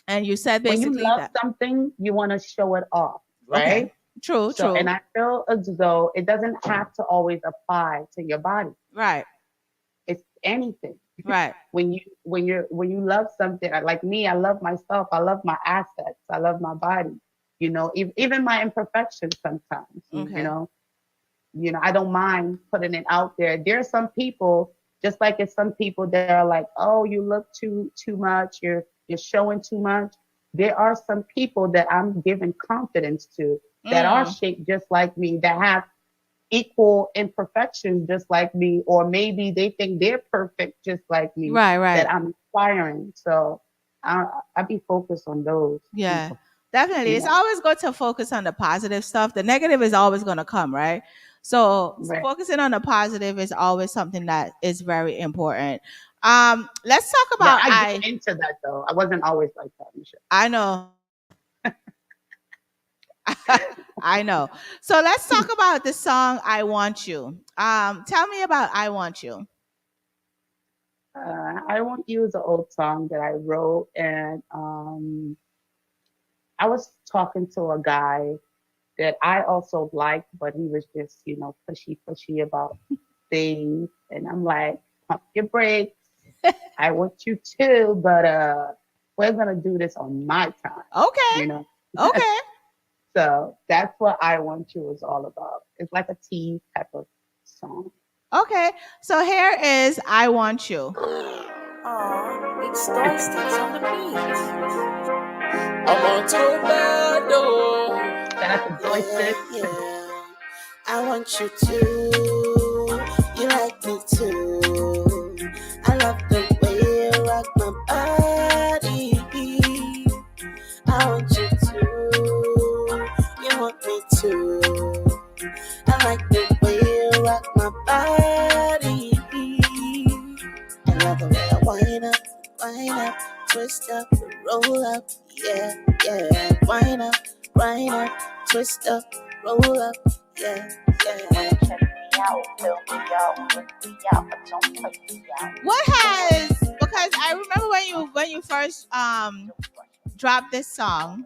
and you said When you basically love that something, you want to show it off, okay, right? true, So, and true, I feel as though it doesn't have to always apply to your body. right, It's anything. right, When you love something, like me, I love myself. I love my assets. I love my body. Even my imperfections sometimes. okay, I don't mind putting it out there. There are some people, just like it's some people that are like, oh, you look too much, you're showing too much. There are some people that I'm giving confidence to that are mm, shaped just like me, that have equal imperfections just like me, or maybe they think they're perfect just like me, right, that right. I'm inspiring. So I be focused on those Yeah, people, definitely. you It's know. always good to focus on the positive stuff. The negative is always going to come, right? So Right. focusing on the positive is always something that is very important. Let's talk But about I grew into that though. I wasn't always like that, Michelle. I know. I know. So let's talk about the song "I Want You." Tell me about "I Want You." I won't use an old song that I wrote, and I was talking to a guy that I also liked, but he was just, pushy about things, and I'm like, pump your brakes. I want you too, but we're gonna do this on my time, Okay, you know. okay, So that's what I Want You is all about. It's like a tea type of song. okay. So here is "I Want You." Aw, it's Story Sticks on the beat. I'm on too bad though. Shout out to Joystick. Yeah, yeah. I want you to. You like me too. I love the way you rock my body. I want you to. You want me to. I like the way you rock my body. I love the way I wind up, twist up, roll up, yeah, yeah. Wind up, twist up, roll up, yeah, yeah. Check me out, fill me out, bring me out, but don't play me out. What has because I remember when you first dropped this song.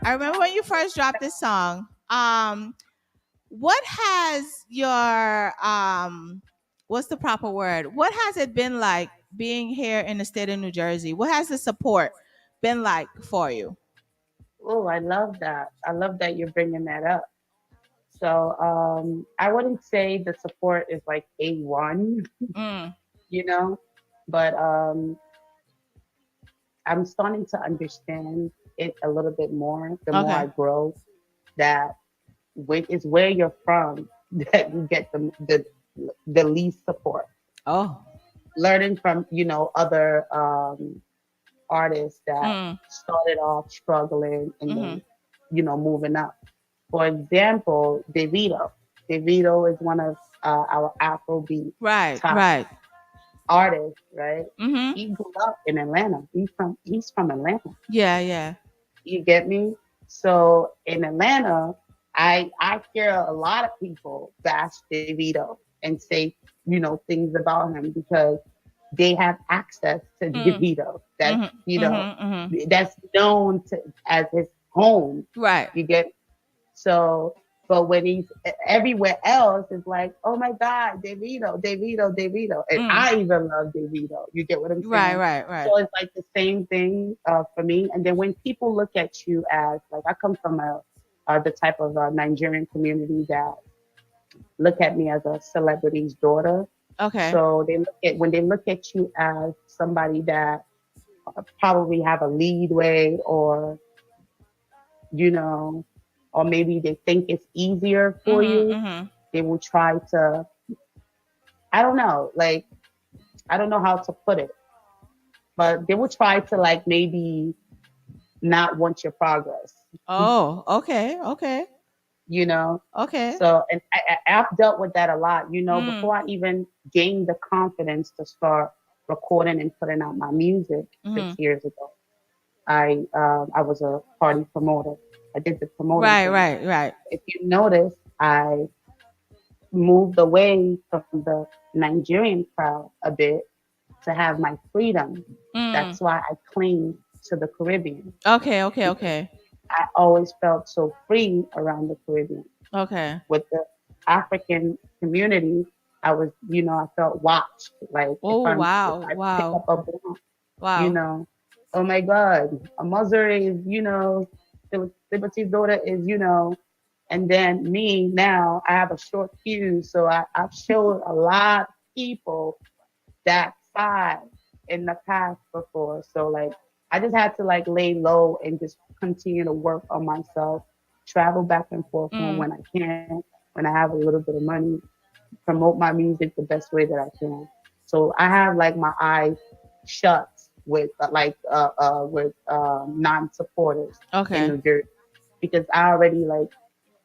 I remember when you first dropped this song. What has your what's the proper word? What has it been like being here in the state of New Jersey? What has the support been like for you? Oh, I love that. I love that you're bringing that up. So I wouldn't say the support is like A1, Mm, you know, but I'm starting to understand it a little bit more the more okay. I grow. That when it's where you're from that you get the least support. Oh. Learning from other artists that Mm, started off struggling and mm-hmm. then moving up. For example, Davido. Davido is one of our Afrobeat Right, top right. artists, right? Mm-hmm. He grew up in Atlanta. He's from Atlanta. Yeah, yeah. You get me? So in Atlanta, I hear a lot of people bash Davido and say, things about him because they have access to Mm, Davido. That's mm-hmm. Mm-hmm. Mm-hmm. that's known as his home. Right. You get So, but when he's everywhere else, it's like, oh my God, Davido, Davido, Davido. And Mm. I even love Davido. You get what I'm Right, saying? right, right. So it's like the same thing for me. And then when people look at you as, like, I come from the type of Nigerian community that look at me as a celebrity's daughter. Okay. So when they look at you as somebody that probably have a lead way, or you know, or maybe they think it's easier for Mhm, you, mhm. they will try to, I don't know, like, I don't know how to put it, but they will try to, like, maybe not want your progress, Oh, okay, okay, you know? okay. So, and I've dealt with that a lot, Mm, before I even gained the confidence to start recording and putting out my music mhm. 6 years ago. I was a party promoter. I did the promoting Right, thing. right, right. If you notice, I moved away from the Nigerian crowd a bit to have my freedom. Mm. That's why I cling to the Caribbean, Okay, okay, because okay, I always felt so free around the Caribbean. okay. With the African community, I felt watched. Like Oh, if wow, I pick wow, up a blunt, you wow. know, oh my God, a mother is, Liberty's daughter is, and then me now, I have a short fuse, so I've showed a lot of people that side in the past before. So like I just had to like lay low and just continue to work on myself, travel back and forth home Mm, when I can, when I have a little bit of money, promote my music the best way that I can. So I have like my eyes shut with non-supporters in okay. New Jersey, because I already like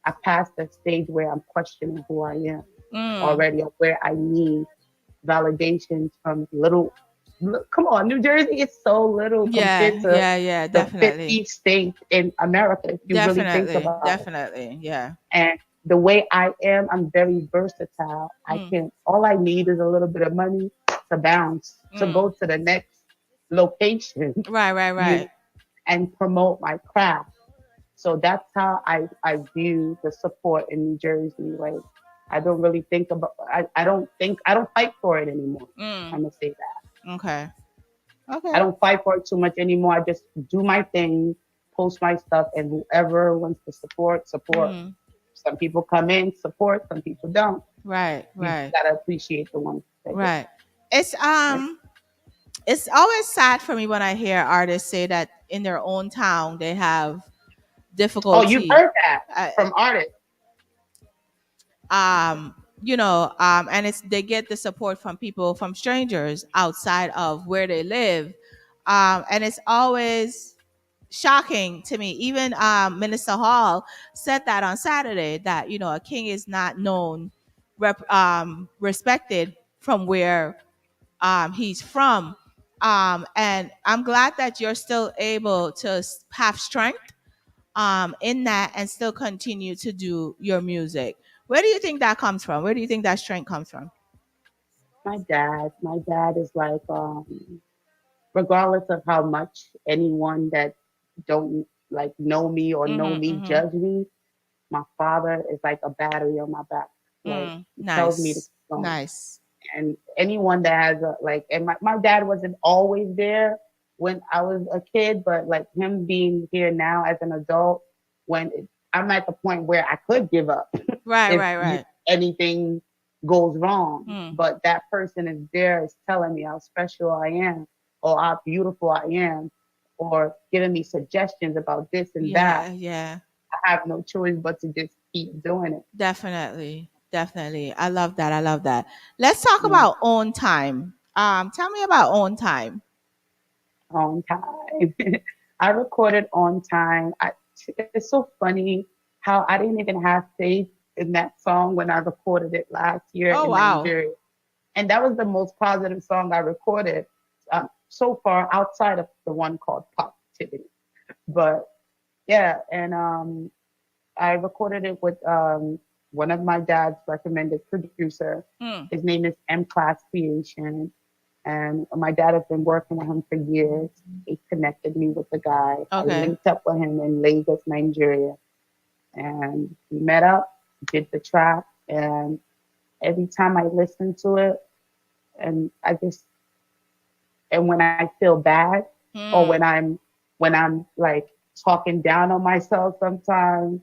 I passed that stage where I'm questioning who I am Mm. already, or where I need validations from little. Come on, New Jersey is so little compared Yeah, to yeah, yeah, the definitely. 50 states in America, if you really think Definitely, about it. definitely. Yeah. And the way I am, I'm very versatile. Mm, All I need is a little bit of money to bounce, to mm. go to the next location, Right, right, you know, right. and promote my craft. So that's how I view the support in New Jersey. Like I don't really think about I don't fight for it anymore. Mm. I'm gonna say that. Okay. I Okay. don't fight for it too much anymore. I just do my thing, post my stuff, and whoever wants to support, support. Mm. Some people come in, support, some people don't. Right, You just right, gotta appreciate the ones that do. right. It's Right? it's always sad for me when I hear artists say that in their own town they have Oh, you've difficulty. heard that Uh, from artists. and it's they get the support from people, from strangers outside of where they live, and it's always shocking to me. Even Minister Hall said that on Saturday, that a king is not known, respected from where he's from. And I'm glad that you're still able to have strength in that and still continue to do your music. Where do you think that comes from? Where do you think that strength comes from? My dad is like, regardless of how much anyone that don't like know me or know Mm-hmm, me mm-hmm. judge me, my father is like a battery on my back. Like Mm, he tells me to nice, keep going. nice. And anyone that has and my dad wasn't always there when I was a kid, but like him being here now as an adult, I'm at the point where I could give up Right, if right, right. anything goes wrong. Hmm. But that person is there, is telling me how special I am, or how beautiful I am, or giving me suggestions about this and that. Yeah, yeah. I have no choice but to just keep doing it. Definitely. Definitely. I love that. I love that. Let's talk Yeah. about own time. Tell me about own time. On time. I recorded on time. It's so funny how I didn't even have faith in that song when I recorded it last year Oh in wow. Nigeria. And that was the most positive song I recorded so far, outside of the one called Positivity. But yeah, and I recorded it with one of my dad's recommended producer. Hmm. His name is M Class Creation, and my dad has been working with him for years. He connected me with the guy. I Okay. linked up with him in Lagos, Nigeria, and we met up, did the track, and every time I listen to it, and I just and when I feel bad or Mm, when I'm like talking down on myself sometimes,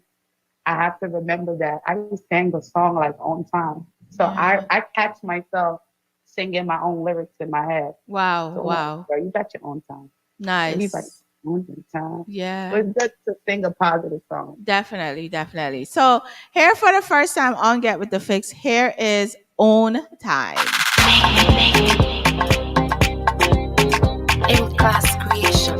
I have to remember that I sang the song like on time. So yeah. I catch myself singing my own lyrics in my head. Wow, So like, wow. girl, you got your own time. Everybody Nice. owns their time. So Yeah. it's good to sing a positive song. Definitely, definitely. So here for the first time on Get with the Fix, here is Own Time. In class creation.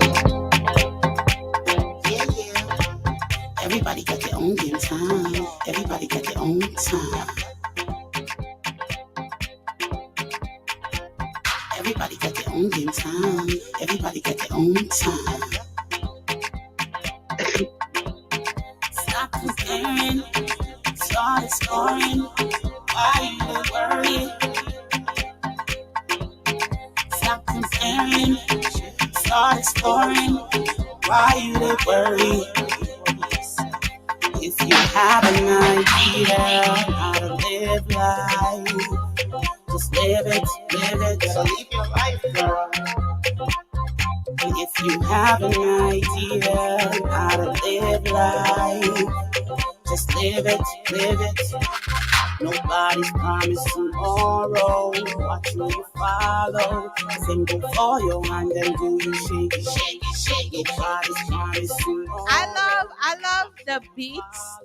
Yeah, yeah. Everybody got their own game time. Everybody got their own time. Everybody got their own game time. Everybody got their own time. Stop comparing, start exploring. Why you worry? Stop comparing, start exploring. Why you worry? If you have an idea how to live life, just live it, live it. Gotta live your life, girl. If you have an idea how to live life, just live it, live it. Nobody's promised tomorrow. What will you follow? Single for your hand and do you shake it, shake it, shake it. Nobody's promised tomorrow. I love the beats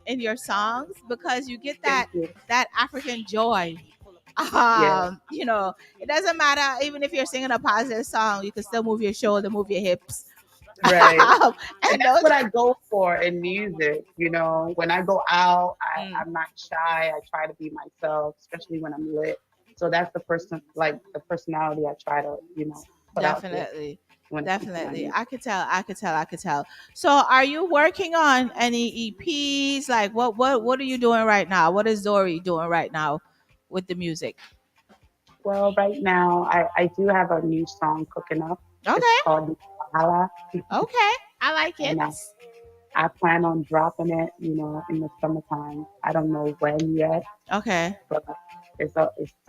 in your songs because you get Thank that you. that African joy. Yeah, You know, it doesn't matter even if you're singing a positive song, you can still move your shoulder, move your hips. right. And And that's those what I go for in music. You know, when I go out, mm, I'm not shy. I try to be myself, especially when I'm lit. So that's the person, like the personality I try to, put out there definitely. when it comes to my Definitely. music. I could tell. So are you working on any EPs? Like what are you doing right now? What is Zori doing right now with the music? Well, right now, I do have a new song cooking up. It's Okay. called Hala, Okay. I like it. and I plan on dropping it, in the summertime. I don't know when yet, Okay. but it's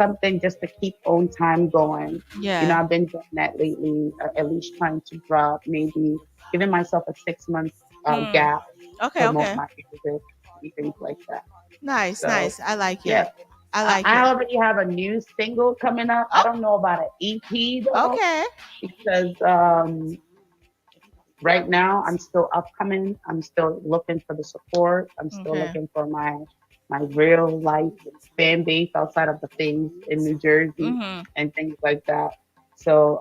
something just to keep on time going. Yeah. I've been doing that lately, at least trying to drop, maybe giving myself a 6 month Hmm. gap, Okay, promote okay. my music and things like that. Nice, So nice. I like yeah, it. I like I it. already have a new single coming up. I Oh, don't know about an EP though, okay. because right now I'm still upcoming. I'm still looking for the support. I'm still Okay. looking for my real life fan base outside of the things in New Jersey Mm-hmm. and things like that. So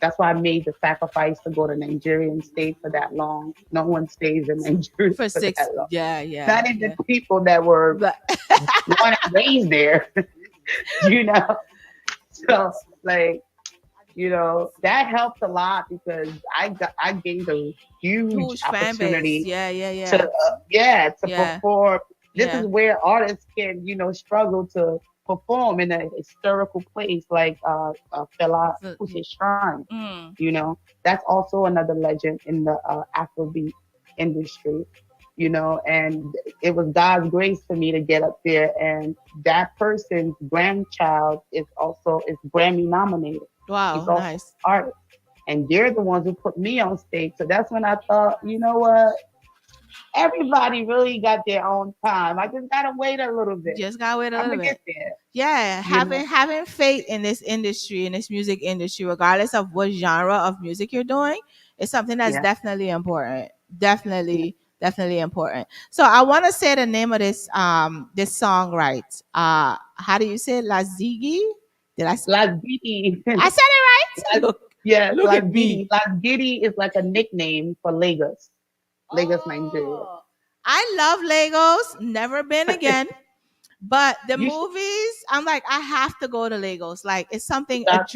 that's why I made the sacrifice to go to Nigeria and stay for that long. No one stays in Nigeria For for six. that long. Yeah, yeah, Not even yeah. people that were But born and raised there, you know. So like that helped a lot because I gained a huge huge fan base. opportunity Yeah, yeah, to yeah. to Yeah. perform. This is Yeah. where artists can struggle to perform in a historical place like Fela Yeah. Kuti's Shrine. Mm. That's also another legend in the Afrobeat industry. And it was God's grace for me to get up there, and that person's grandchild is Grammy nominated. He's Wow, also nice. an artist, and they're the ones who put me on stage. So that's when I thought, you know what? Everybody really got their own time. I just gotta wait a little bit. Just gotta wait a I'm little gonna bit. get there. Yeah, You know? having faith in this industry, in this music industry, regardless of what genre of music you're doing, is something that's Yeah. definitely important. Yeah. Definitely important. So I want to say the name of this song right. How do you say it? La Ziggy? Las Giddy. I said it right? Las, yes, Look Las at Giddy. me. Las Giddy is like a nickname for Lagos. Lagos, Nigeria. Oh, I love Legos. Never been again. But the You should movies, I'm like, I have to go to Lagos. Like, it's something start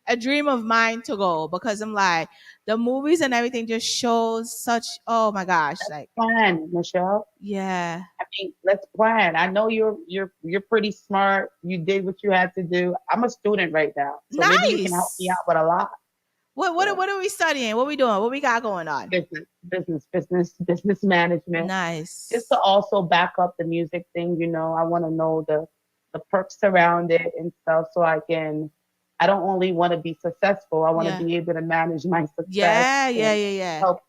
a dream of mine to go because I'm like, the movies and everything just shows such. Oh my gosh, like, plan, Michelle. yeah, I mean, let's plan. I know you're pretty smart. You did what you had to do. I'm a student right now, so maybe you can help me nice. out with a lot. What are we studying? What we doing? What we got going on? Business management. Just to Nice. also back up the music thing, I want to know the perks around it and stuff, so I don't only want to be successful, I want to Yeah. be able to manage my success Yeah, yeah, and yeah, yeah. help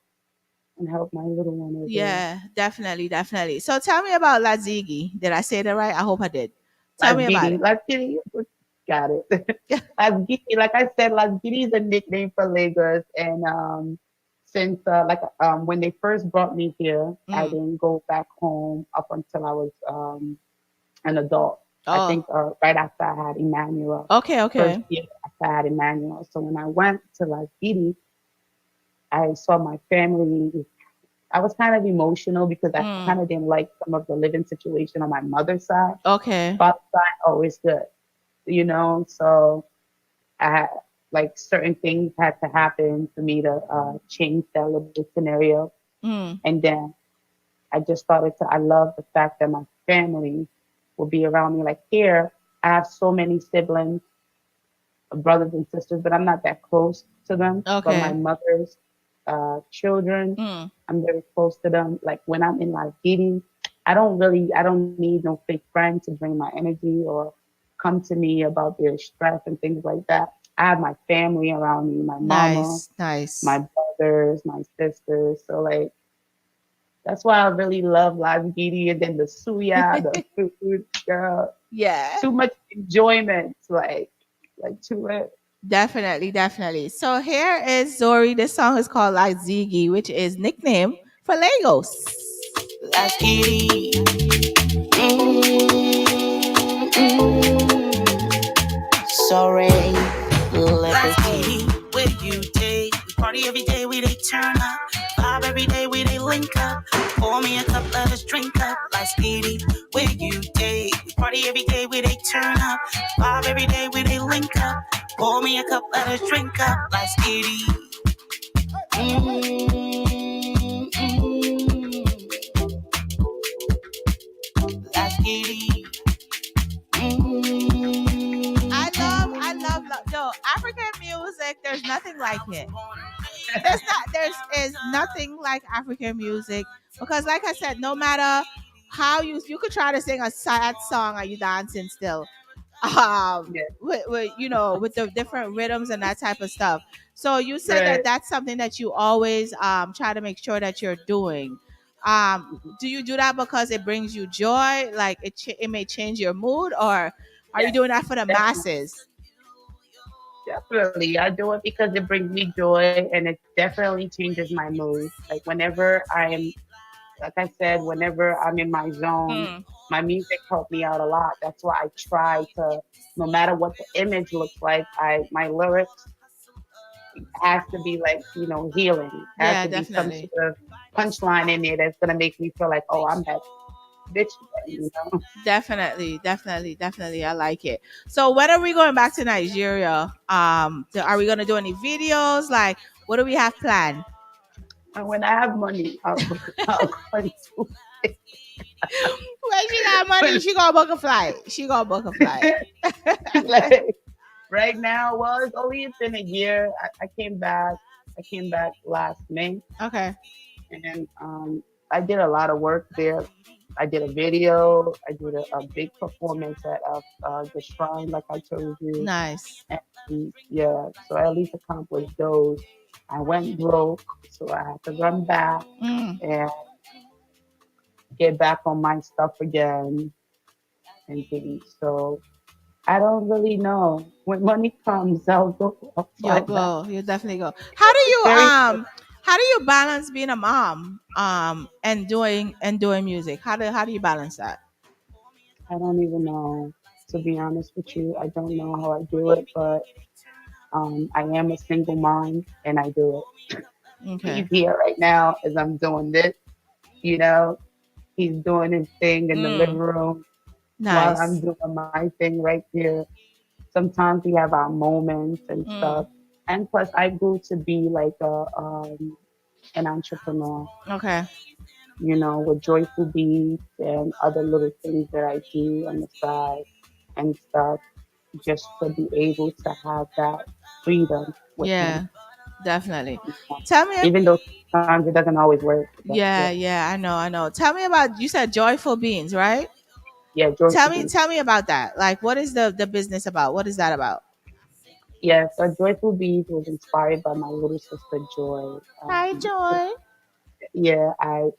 help my little one over here. Yeah, definitely, definitely. So tell me about Lazigi. Did I say that right? I hope I did. Tell me about it. Las Giddy, got it. Las Giddy, like I said, Las Giddy is a nickname for Lagos, and since when they first brought me here, I Mm. didn't go back home up until I was an adult. I Oh, think right after I had Emmanuel, okay, first okay. year after I had Emmanuel. So when I went to Las Giddy, I saw my family. I was kind of emotional because I Mm. kind of didn't like some of the living situation on my mother's side. Okay. Father's side, always good, So I had, like, certain things had to happen for me to change that little scenario. Mm. And then I just started to, I love the fact that my family will be around me. Like here, I have so many siblings, brothers and sisters, but I'm not that close to them. But my Okay. mother's children, Mm. I'm very close to them. Like when I'm in like eating, I don't need no fake friend to bring my energy or come to me about their stress and things like that. I have my family around me, my mama, Nice, nice. my brothers, my sisters. So like that's why I really love Live Gidi, and then the suya, the food, girl. Yeah. Too much enjoyment, like to it. Definitely, definitely. So here is Zori. This song is called Like Ziggy, which is nickname for Lagos. Last kitty. Sorry, liberty. Where you day? We party every day, we they turn up. Vibe every day, we they link up. Pour me a cup, let us drink up. Like Speedy, where you day? We party every day, we they turn up. Vibe every day, we they link up. Pour me a cup, let us drink up. Like Speedy. Mm, mm, like Speedy. I love. No, African music. There's nothing like it. There's nothing like African music because, like I said, no matter how you could try to sing a sad song, are you dancing still? Yeah, With the different rhythms and that type of stuff. So you said that right. that's something that you always try to make sure that you're doing. Do you do that because it brings you joy, like it may change your mood, or are you Yes, doing that for the definitely. masses? Definitely. I do it because it brings me joy and it definitely changes my mood. Like I said, whenever I'm in my zone, Mm. my music helped me out a lot. That's why I try to, no matter what the image looks like, my lyrics has to be like, healing. Has Yeah, to be some definitely. sort of punchline in there that's gonna make me feel like, oh, I'm that bitch again. Definitely, definitely, definitely. I like it. So when are we going back to Nigeria? Are we gonna do any videos? Like, what do we have planned? And when I have money, I'll go and do When she got money, it. she gonna book a flight. She gonna book a flight. Like right now, well, it's been a year. I came back. I came back last May, Okay. and I did a lot of work there. I did a video. I did a big performance at the shrine, like I told you, Nice. and yeah, so I at least accomplished those. I went broke, so I had to run back Mm. and get back on my stuff again and things. So I don't really know. When money comes, I'll go. I'll You'll fly back. go. You'll definitely go. How do It's you very. how do you balance being a mom and doing music? How do you balance that? I don't even know. To be honest with you, I don't know how I do it, but I am a single mom and I do it. Okay. He's here right now as I'm doing this. You know, he's doing his thing in the living Mm. room while I'm Nice. doing my thing right here. Sometimes we have our moments and Mm. stuff. And plus, I grew to be like an entrepreneur, Okay. with joyful beats and other little things that I do on the side and stuff, just to be able to have that freedom with him. Yeah. Definitely. Tell me. Even though sometimes it doesn't always work. But yeah, Yeah, yeah, I know, I know. Tell me about, you said Joyful Beans, right? yeah, Joy Tell to me, be. tell me about that. Like, what is the business about? What is that about? Yeah, so Joyful Bees was inspired by my little sister Joy. Hi, Joy. Yeah, I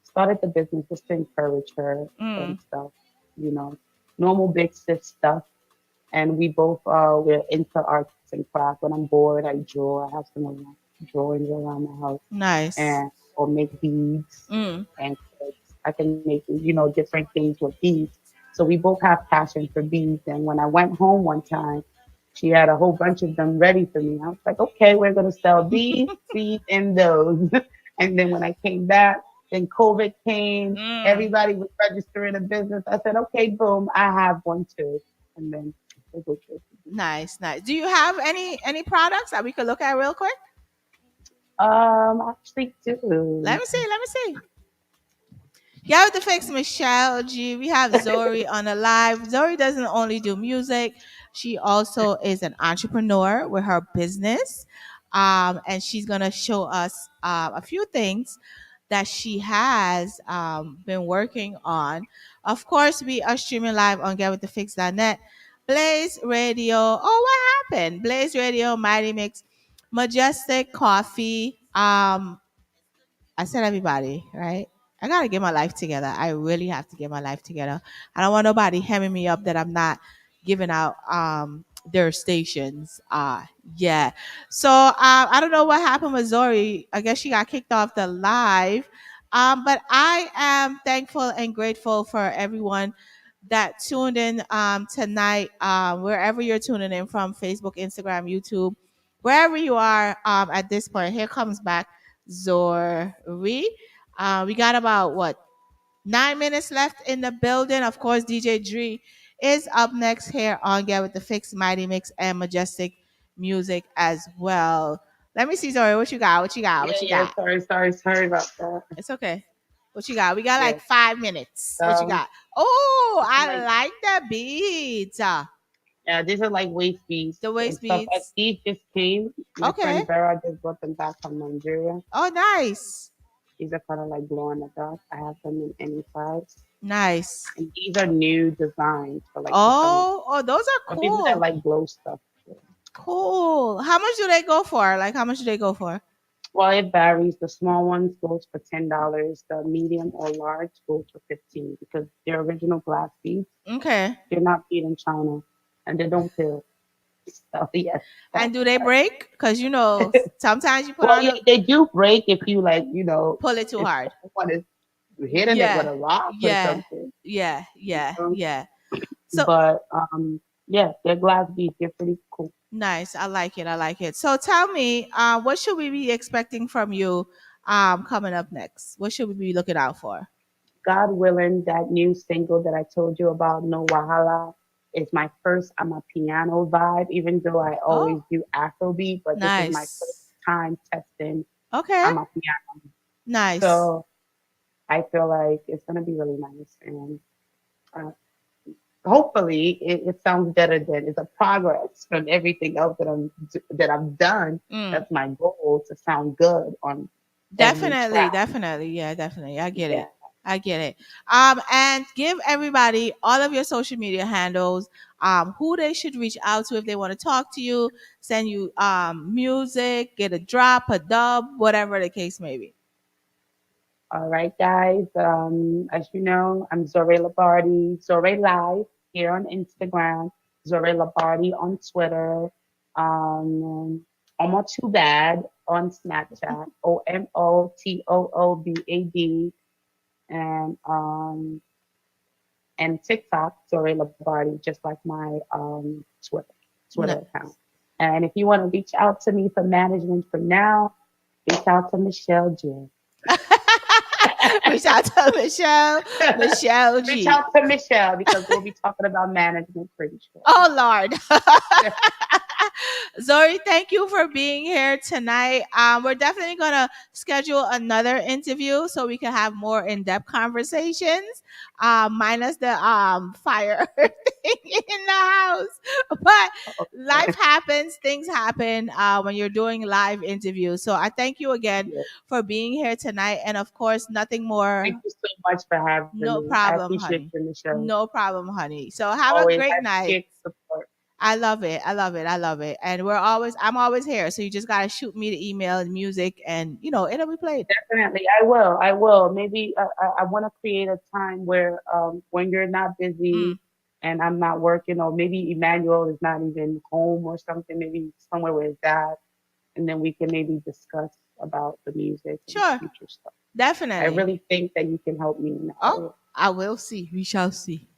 started the business just to encourage her and Mm, stuff, you know, normal big sis stuff. And we both we're into arts and crafts. When I'm bored, I draw. I have some of my drawings around the house, nice. and or make beads Mm, and quilts. I can make different things with beads. So we both have passion for beads. And when I went home one time, she had a whole bunch of them ready for me. I was like, okay, we're gonna sell these, these, and those. And then when I came back, then COVID came. mm. Everybody was registering a business. I said, okay, boom, I have one too. And then it was just, Nice, nice. Do you have any products that we could look at real quick? actually do. Let me see. Let me see. Yeah, with the fix Michelle G. We have Zori on the live. Zori doesn't only do music; she also is an entrepreneur with her business, and she's gonna show us a few things that she has been working on. Of course, we are streaming live on getwiththefix.net, Blaze Radio. Oh, what happened? Blaze Radio, Mighty Mix, Majestic Coffee. I said everybody, right? I gotta get my life together. I really have to get my life together. I don't want nobody hemming me up that I'm not giving out their stations. Yeah. So I don't know what happened with Zori. I guess she got kicked off the live. But I am thankful and grateful for everyone that tuned in tonight, wherever you're tuning in from, Facebook, Instagram, YouTube, wherever you are at this point. Here comes back Zori. We got about what 9 minutes left in the building. Of course, DJ Dree is up next here on Get with the Fix, Mighty Mix, and Majestic Music as well. Let me see, Zori. What you got? What you got? Yeah, What you yeah. got? Sorry about that. It's okay. What you got? We got Yeah. like 5 minutes. What you So got? Oh, these are I like like the beats. yeah, these are like waist beads The and waist stuff. Like beats. these just came. My Okay. friend Vera just brought them back from Nigeria. Oh, nice. These are kind of like glow in the dark. I have them in any size. Nice. And these are new designs for like the summer. Oh, those are For people that cool. like glow stuff. Cool. How much do they go for? Like, how much do they go for? Well, it varies. The small ones goes for $10. The medium or large goes for 15 because they're original glass beads. Okay. They're not made in China and they don't feel. So yes, And that do they part. break? Because sometimes you put Well, on yeah, a they do break if you like, pull it too if hard. someone is hitting it with Yeah. a rock or Yeah. something. Yeah. You Yeah. know? Yeah. So But yeah, they're glass beads. They're pretty cool. nice. I like it. I like it. So tell me, what should we be expecting from you coming up next? What should we be looking out for? God willing, that new single that I told you about, No Wahala, is my first. I'm a piano vibe, even though I always Oh, do Afrobeat, but this is my first nice. time testing. Okay. I'm a piano. Nice. So I feel like it's gonna be really nice, and uh, hopefully it sounds better than it's a progress from everything else that I've done. Mm. That's my goal to sound good on every Definitely, track. definitely. Yeah, definitely. I get Yeah. it. I get it. And give everybody all of your social media handles, who they should reach out to if they want to talk to you, send you music, get a drop, a dub, whatever the case may be. All right, guys. As you know, I'm Zore Labardi, Zore Live here on Instagram, Zore Labardi on Twitter, Almost Too Bad on Snapchat, OMOTOOBAD, and TikTok, Zore Labardi, just like my Twitter No. account. And if you want to reach out to me for management for now, reach out to Michelle J. Reach out to Michelle, Michelle Reach G. out to Michelle because we'll be talking about management pretty shortly. Oh Lord. Zori, thank you for being here tonight. We're definitely gonna schedule another interview so we can have more in-depth conversations. Minus the fire thing in the house. But life happens, things happen when you're doing live interviews. So I thank you again Yeah. for being here tonight. And of course, nothing more. Thank you so much for having No me. I problem, appreciate honey. you in the show. No problem, honey. So have a Always great have night. kids support. I love it. I love it. I love it. And I'm always here. So you just gotta shoot me the email and music, and it'll be played. Definitely, I will. I will. Maybe I want to create a time where when you're not busy and I'm not working, or maybe Emmanuel is not even home or something, maybe somewhere with his dad, and then we can maybe discuss about the music and Sure. future stuff. Definitely. I really think that you can help me in that Oh, I will see. We shall see.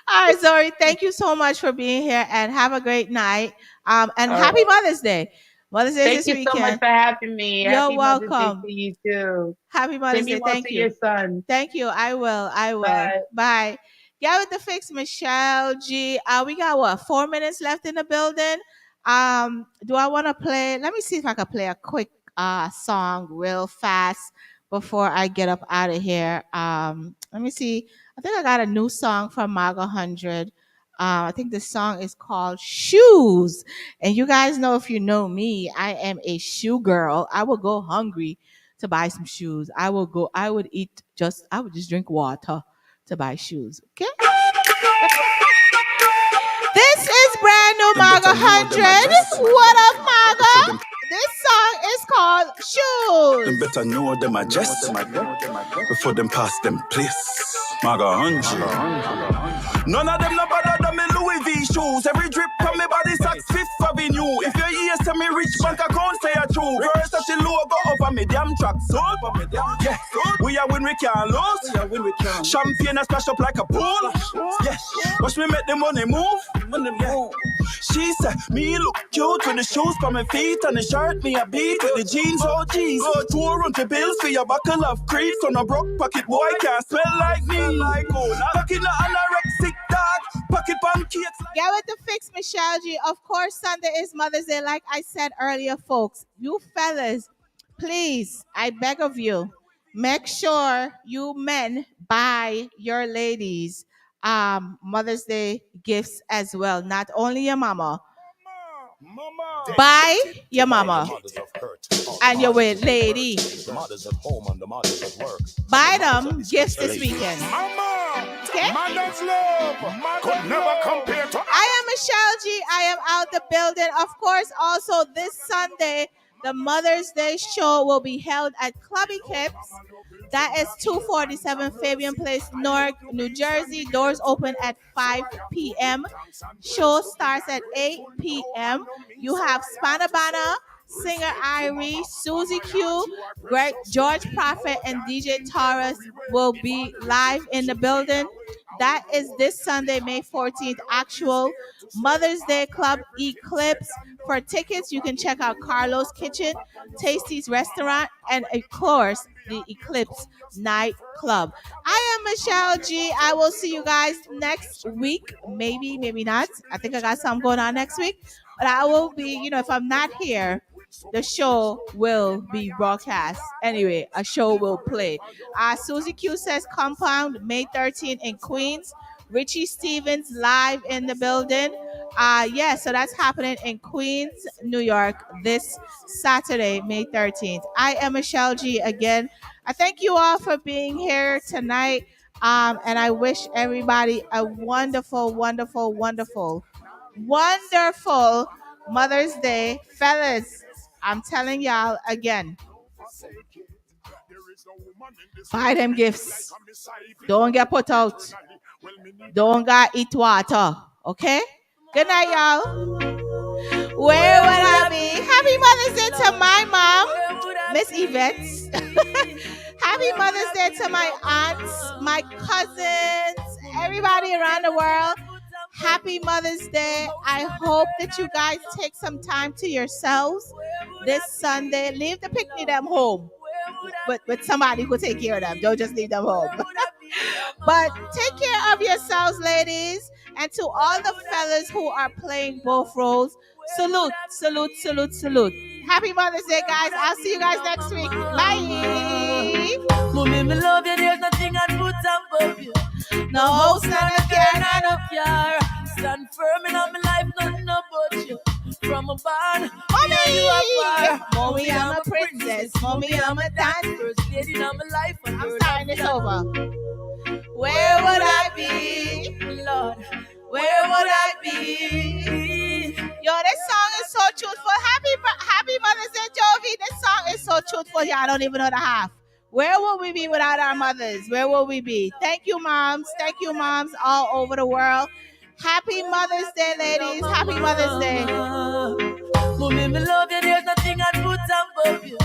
All right, Zori, thank you so much for being here, and have a great night. And All happy right. Mother's Day. Mother's Day Thank this you so much weekend. for having me. You're Happy Mother's Day welcome. to you too. Happy Mother's Send me Day. well Thank to you. your son. Thank you. I will. I will. Bye. Bye. Get with the fix, Michelle G. We got what, 4 minutes left in the building. Do I want to play? Let me see if I can play a quick song real fast before I get up out of here. Let me see. I think I got a new song from Maga 100. I think the song is called Shoes. And you guys know, if you know me, I am a shoe girl. I will go hungry to buy some shoes. I would just drink water to buy shoes. Okay? This is brand new Maga 100. What up, Maga? This song is called Shoes. Them better know them address before them pass them place. Maga 100. None of them no bother them in Louis V shoes. Every drip from me body socks Fifth Avenue. If your ears to me rich bank account say a true. First that she logo over me damn track suit. Yeah, we are when we can't lose. Champagne a splash up like a pool. Yeah, watch me make the money move. Yeah. She said, me look cute with the shoes for my feet and the shirt me a beat with the jeans. Oh jeez, 200 bills for your buckle of creep. So no broke pocket boy can't smell like me. Back in the anorexic dog, pocket pancakes. Get with the fix, Michelle G. Of course, Sunday is Mother's Day. Like I said earlier, folks, you fellas, please, I beg of you, make sure you men buy your ladies Mother's Day gifts as well. Not only your mama. Buy your mama and your lady. Buy them gifts this weekend. Okay? Could never compare to I am Michelle G. I am out the building. Of course, also this Sunday, the Mother's Day show will be held at Clubby Kips. That is 247 Fabian Place, Newark, New Jersey. Doors open at 5 p.m. Show starts at 8 p.m. You have Spanabana, singer Irie, Susie Q, Greg, George Prophet, and DJ Taurus will be live in the building. That is this Sunday, May 14th, actual Mother's Day Club Eclipse. For tickets, you can check out Carlos Kitchen, Tasty's Restaurant, and of course, the Eclipse Nightclub. I am Michelle G. I will see you guys next week. Maybe, maybe not. I think I got something going on next week. But I will be, if I'm not here, the show will be broadcast. Anyway, a show will play. Susie Q says Compound, May 13th in Queens. Richie Stevens live in the building. So that's happening in Queens, New York this Saturday, May 13th. I am Michelle G. again. I thank you all for being here tonight. And I wish everybody a wonderful, wonderful, wonderful, wonderful Mother's Day. Fellas, I'm telling y'all again, buy them gifts. Don't get put out. Don't get eat water. Okay? Good night, y'all. Where would I be? Happy Mother's Day to my mom, Miss Yvette. Happy Mother's Day to my aunts, my cousins, everybody around the world. Happy Mother's Day. I hope that you guys take some time to yourselves this Sunday. Leave the picnic them home. But somebody who take care of them. Don't just leave them home. But take care of yourselves, ladies. And to all the fellas who are playing both roles, salute, salute, salute, salute. Happy Mother's Day, guys. I'll see you guys next week. Bye. Mommy, me love you. There's nothing I'd put above you. No house, None of care, none of care. a barn, me and you apart. Mommy, I'm a princess. Mommy, I'm a dancer. First lady in my life, and I'm girl, starting this over. Where Where would would I I be? be, Lord? Where would I be? Yo, this song is so truthful. Happy Mother's Day, Jovi. This song is so truthful. Yeah, I don't even know the half. Where will we be without our mothers? Where will we be? Thank you, moms. Thank you, moms all over the world. Happy Mother's Day, ladies. Happy Mother's Day. Mommy, me love you. There's nothing I'd put above you.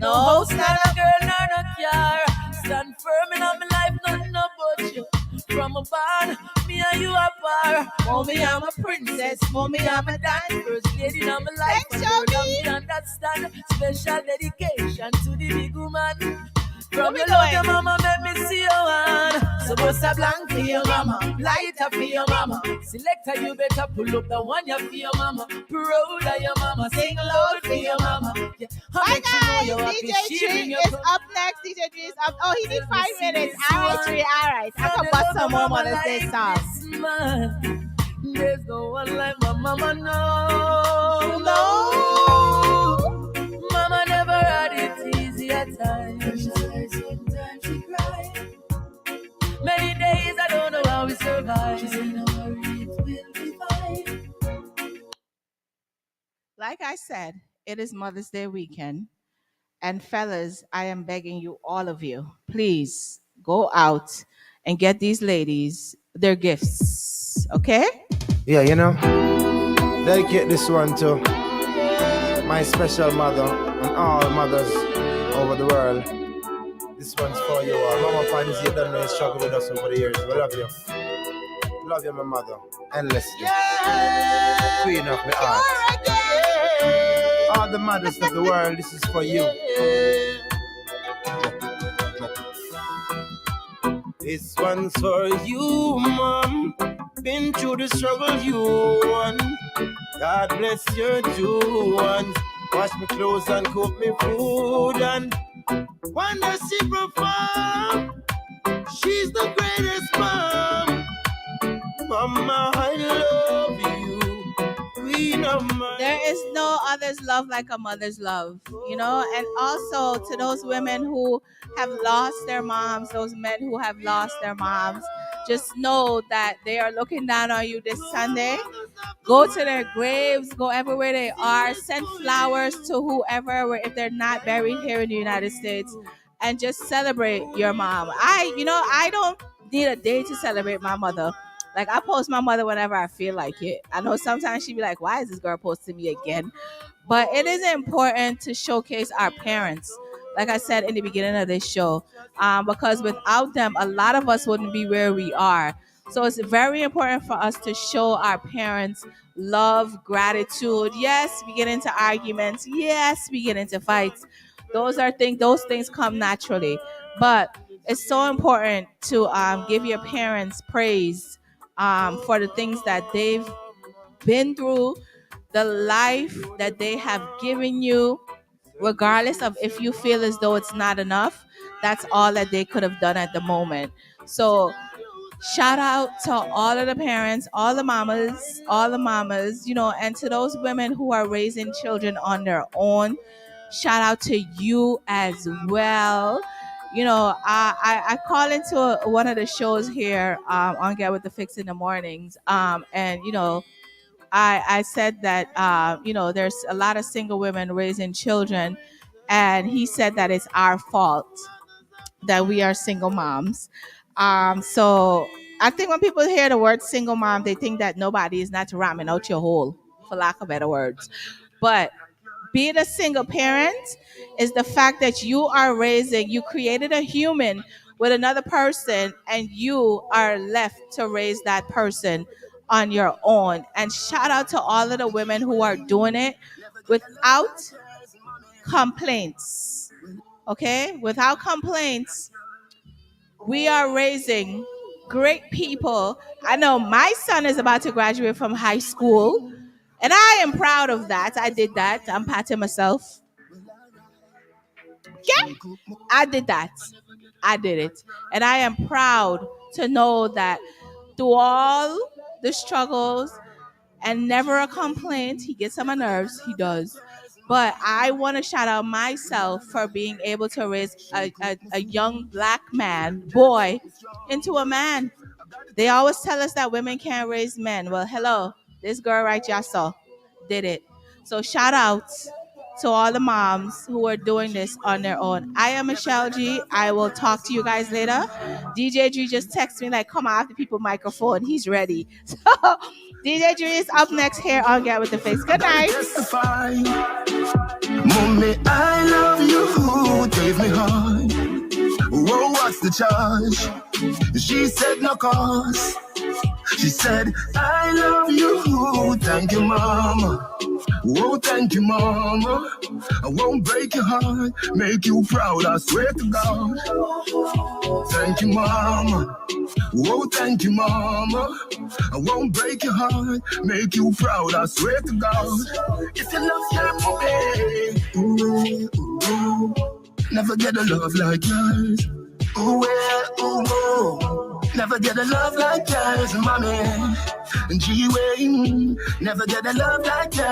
No No, house, not a girl, nor no car. Stand firm in my life, nothing about you. From a barn, me and you apart. Mommy, I'm a princess. Mommy, I'm a dancer. First lady in my life. Thanks, and girl, Jovi. me understand. Special dedication to the big woman. From we your love, doing? your mama make me see your one. Supposed to blank for your mama, lighter for your mama. Selector, you better pull up the one you for your mama. Proud of your mama, sing loud for your mama. Yeah, Bye, guys. DJ Tree is up next. DJ Tree is up. Oh, he needs 5 minutes. All right, Tree. All right. I can bust some more Mother's Day songs. There's no one like my mama, no. No. Mama never had it easy at times. Sometimes she cried. Many days I don't know how we survive. She said, no worry, it will be fine. Like I said, it is Mother's Day weekend. And fellas, I am begging you, all of you, please go out and get these ladies their gifts. Okay? Yeah, you know, dedicate this one to my special mother and all mothers over the world. This one's for you. Mama finds you done no struggle with us over the years. We love you. Love you, my mother. Endlessly. Queen of my heart. All the mothers of the world, this is for you. This one's for you, mom. Been through the struggle you won. God bless your two ones. Wash me clothes and cook me food and wonder she perform. She's the greatest mom. Mama, I love you. Queen of my. There is no other's love like a mother's love, you know? And also to those women who have lost their moms, those men who have lost their moms, just know that they are looking down on you this Sunday. Go to their graves, go everywhere they are, send flowers to whoever, if they're not buried here in the United States, and just celebrate your mom. I don't need a day to celebrate my mother. Like, I post my mother whenever I feel like it. I know sometimes she'd be like, why is this girl posting me again? But it is important to showcase our parents, like I said in the beginning of this show, because without them, a lot of us wouldn't be where we are. So it's very important for us to show our parents love, gratitude. Yes, we get into arguments. Yes, we get into fights. Those things come naturally. But it's so important to give your parents praise for the things that they've been through, the life that they have given you, regardless of if you feel as though it's not enough. That's all that they could have done at the moment. So shout out to all of the parents, all the mamas, and to those women who are raising children on their own. Shout out to you as well. I call into one of the shows here on Get With The Fix in the mornings. And I said that there's a lot of single women raising children, and he said that it's our fault that we are single moms. So I think when people hear the word single mom, they think that nobody is not ramming out your hole, for lack of better words. But being a single parent is the fact that you created a human with another person, and you are left to raise that person on your own. And shout out to all of the women who are doing it without complaints. Okay? Without complaints, we are raising great people. I know my son is about to graduate from high school, and I am proud of that. I did that. I'm patting myself. Yeah, I did that. I did it. And I am proud to know that through all the struggles and never a complaint. He gets on my nerves, he does. But I want to shout out myself for being able to raise a young black boy, into a man. They always tell us that women can't raise men. Well, hello, this girl right here saw did it. So shout out to all the moms who are doing this on their own. I am Michelle G. I will talk to you guys later. DJ G just texted me like, come on, I have the people microphone. He's ready. So DJ G is up next here on Get With The Fix. Good night. Testify. Mommy, I love you. Who gave me heart? Whoa, what's the charge? She said no cause. She said, I love you. Thank you, mama. Oh, thank you, mama. I won't break your heart, make you proud, I swear to God. Thank you, mama. Oh, thank you, mama. I won't break your heart, make you proud, I swear to God. If you love your mommy, ooh, never get a love like yours. Ooh, yeah, ooh, never get a love like yours, mommy. G-Way, never get a love like yours.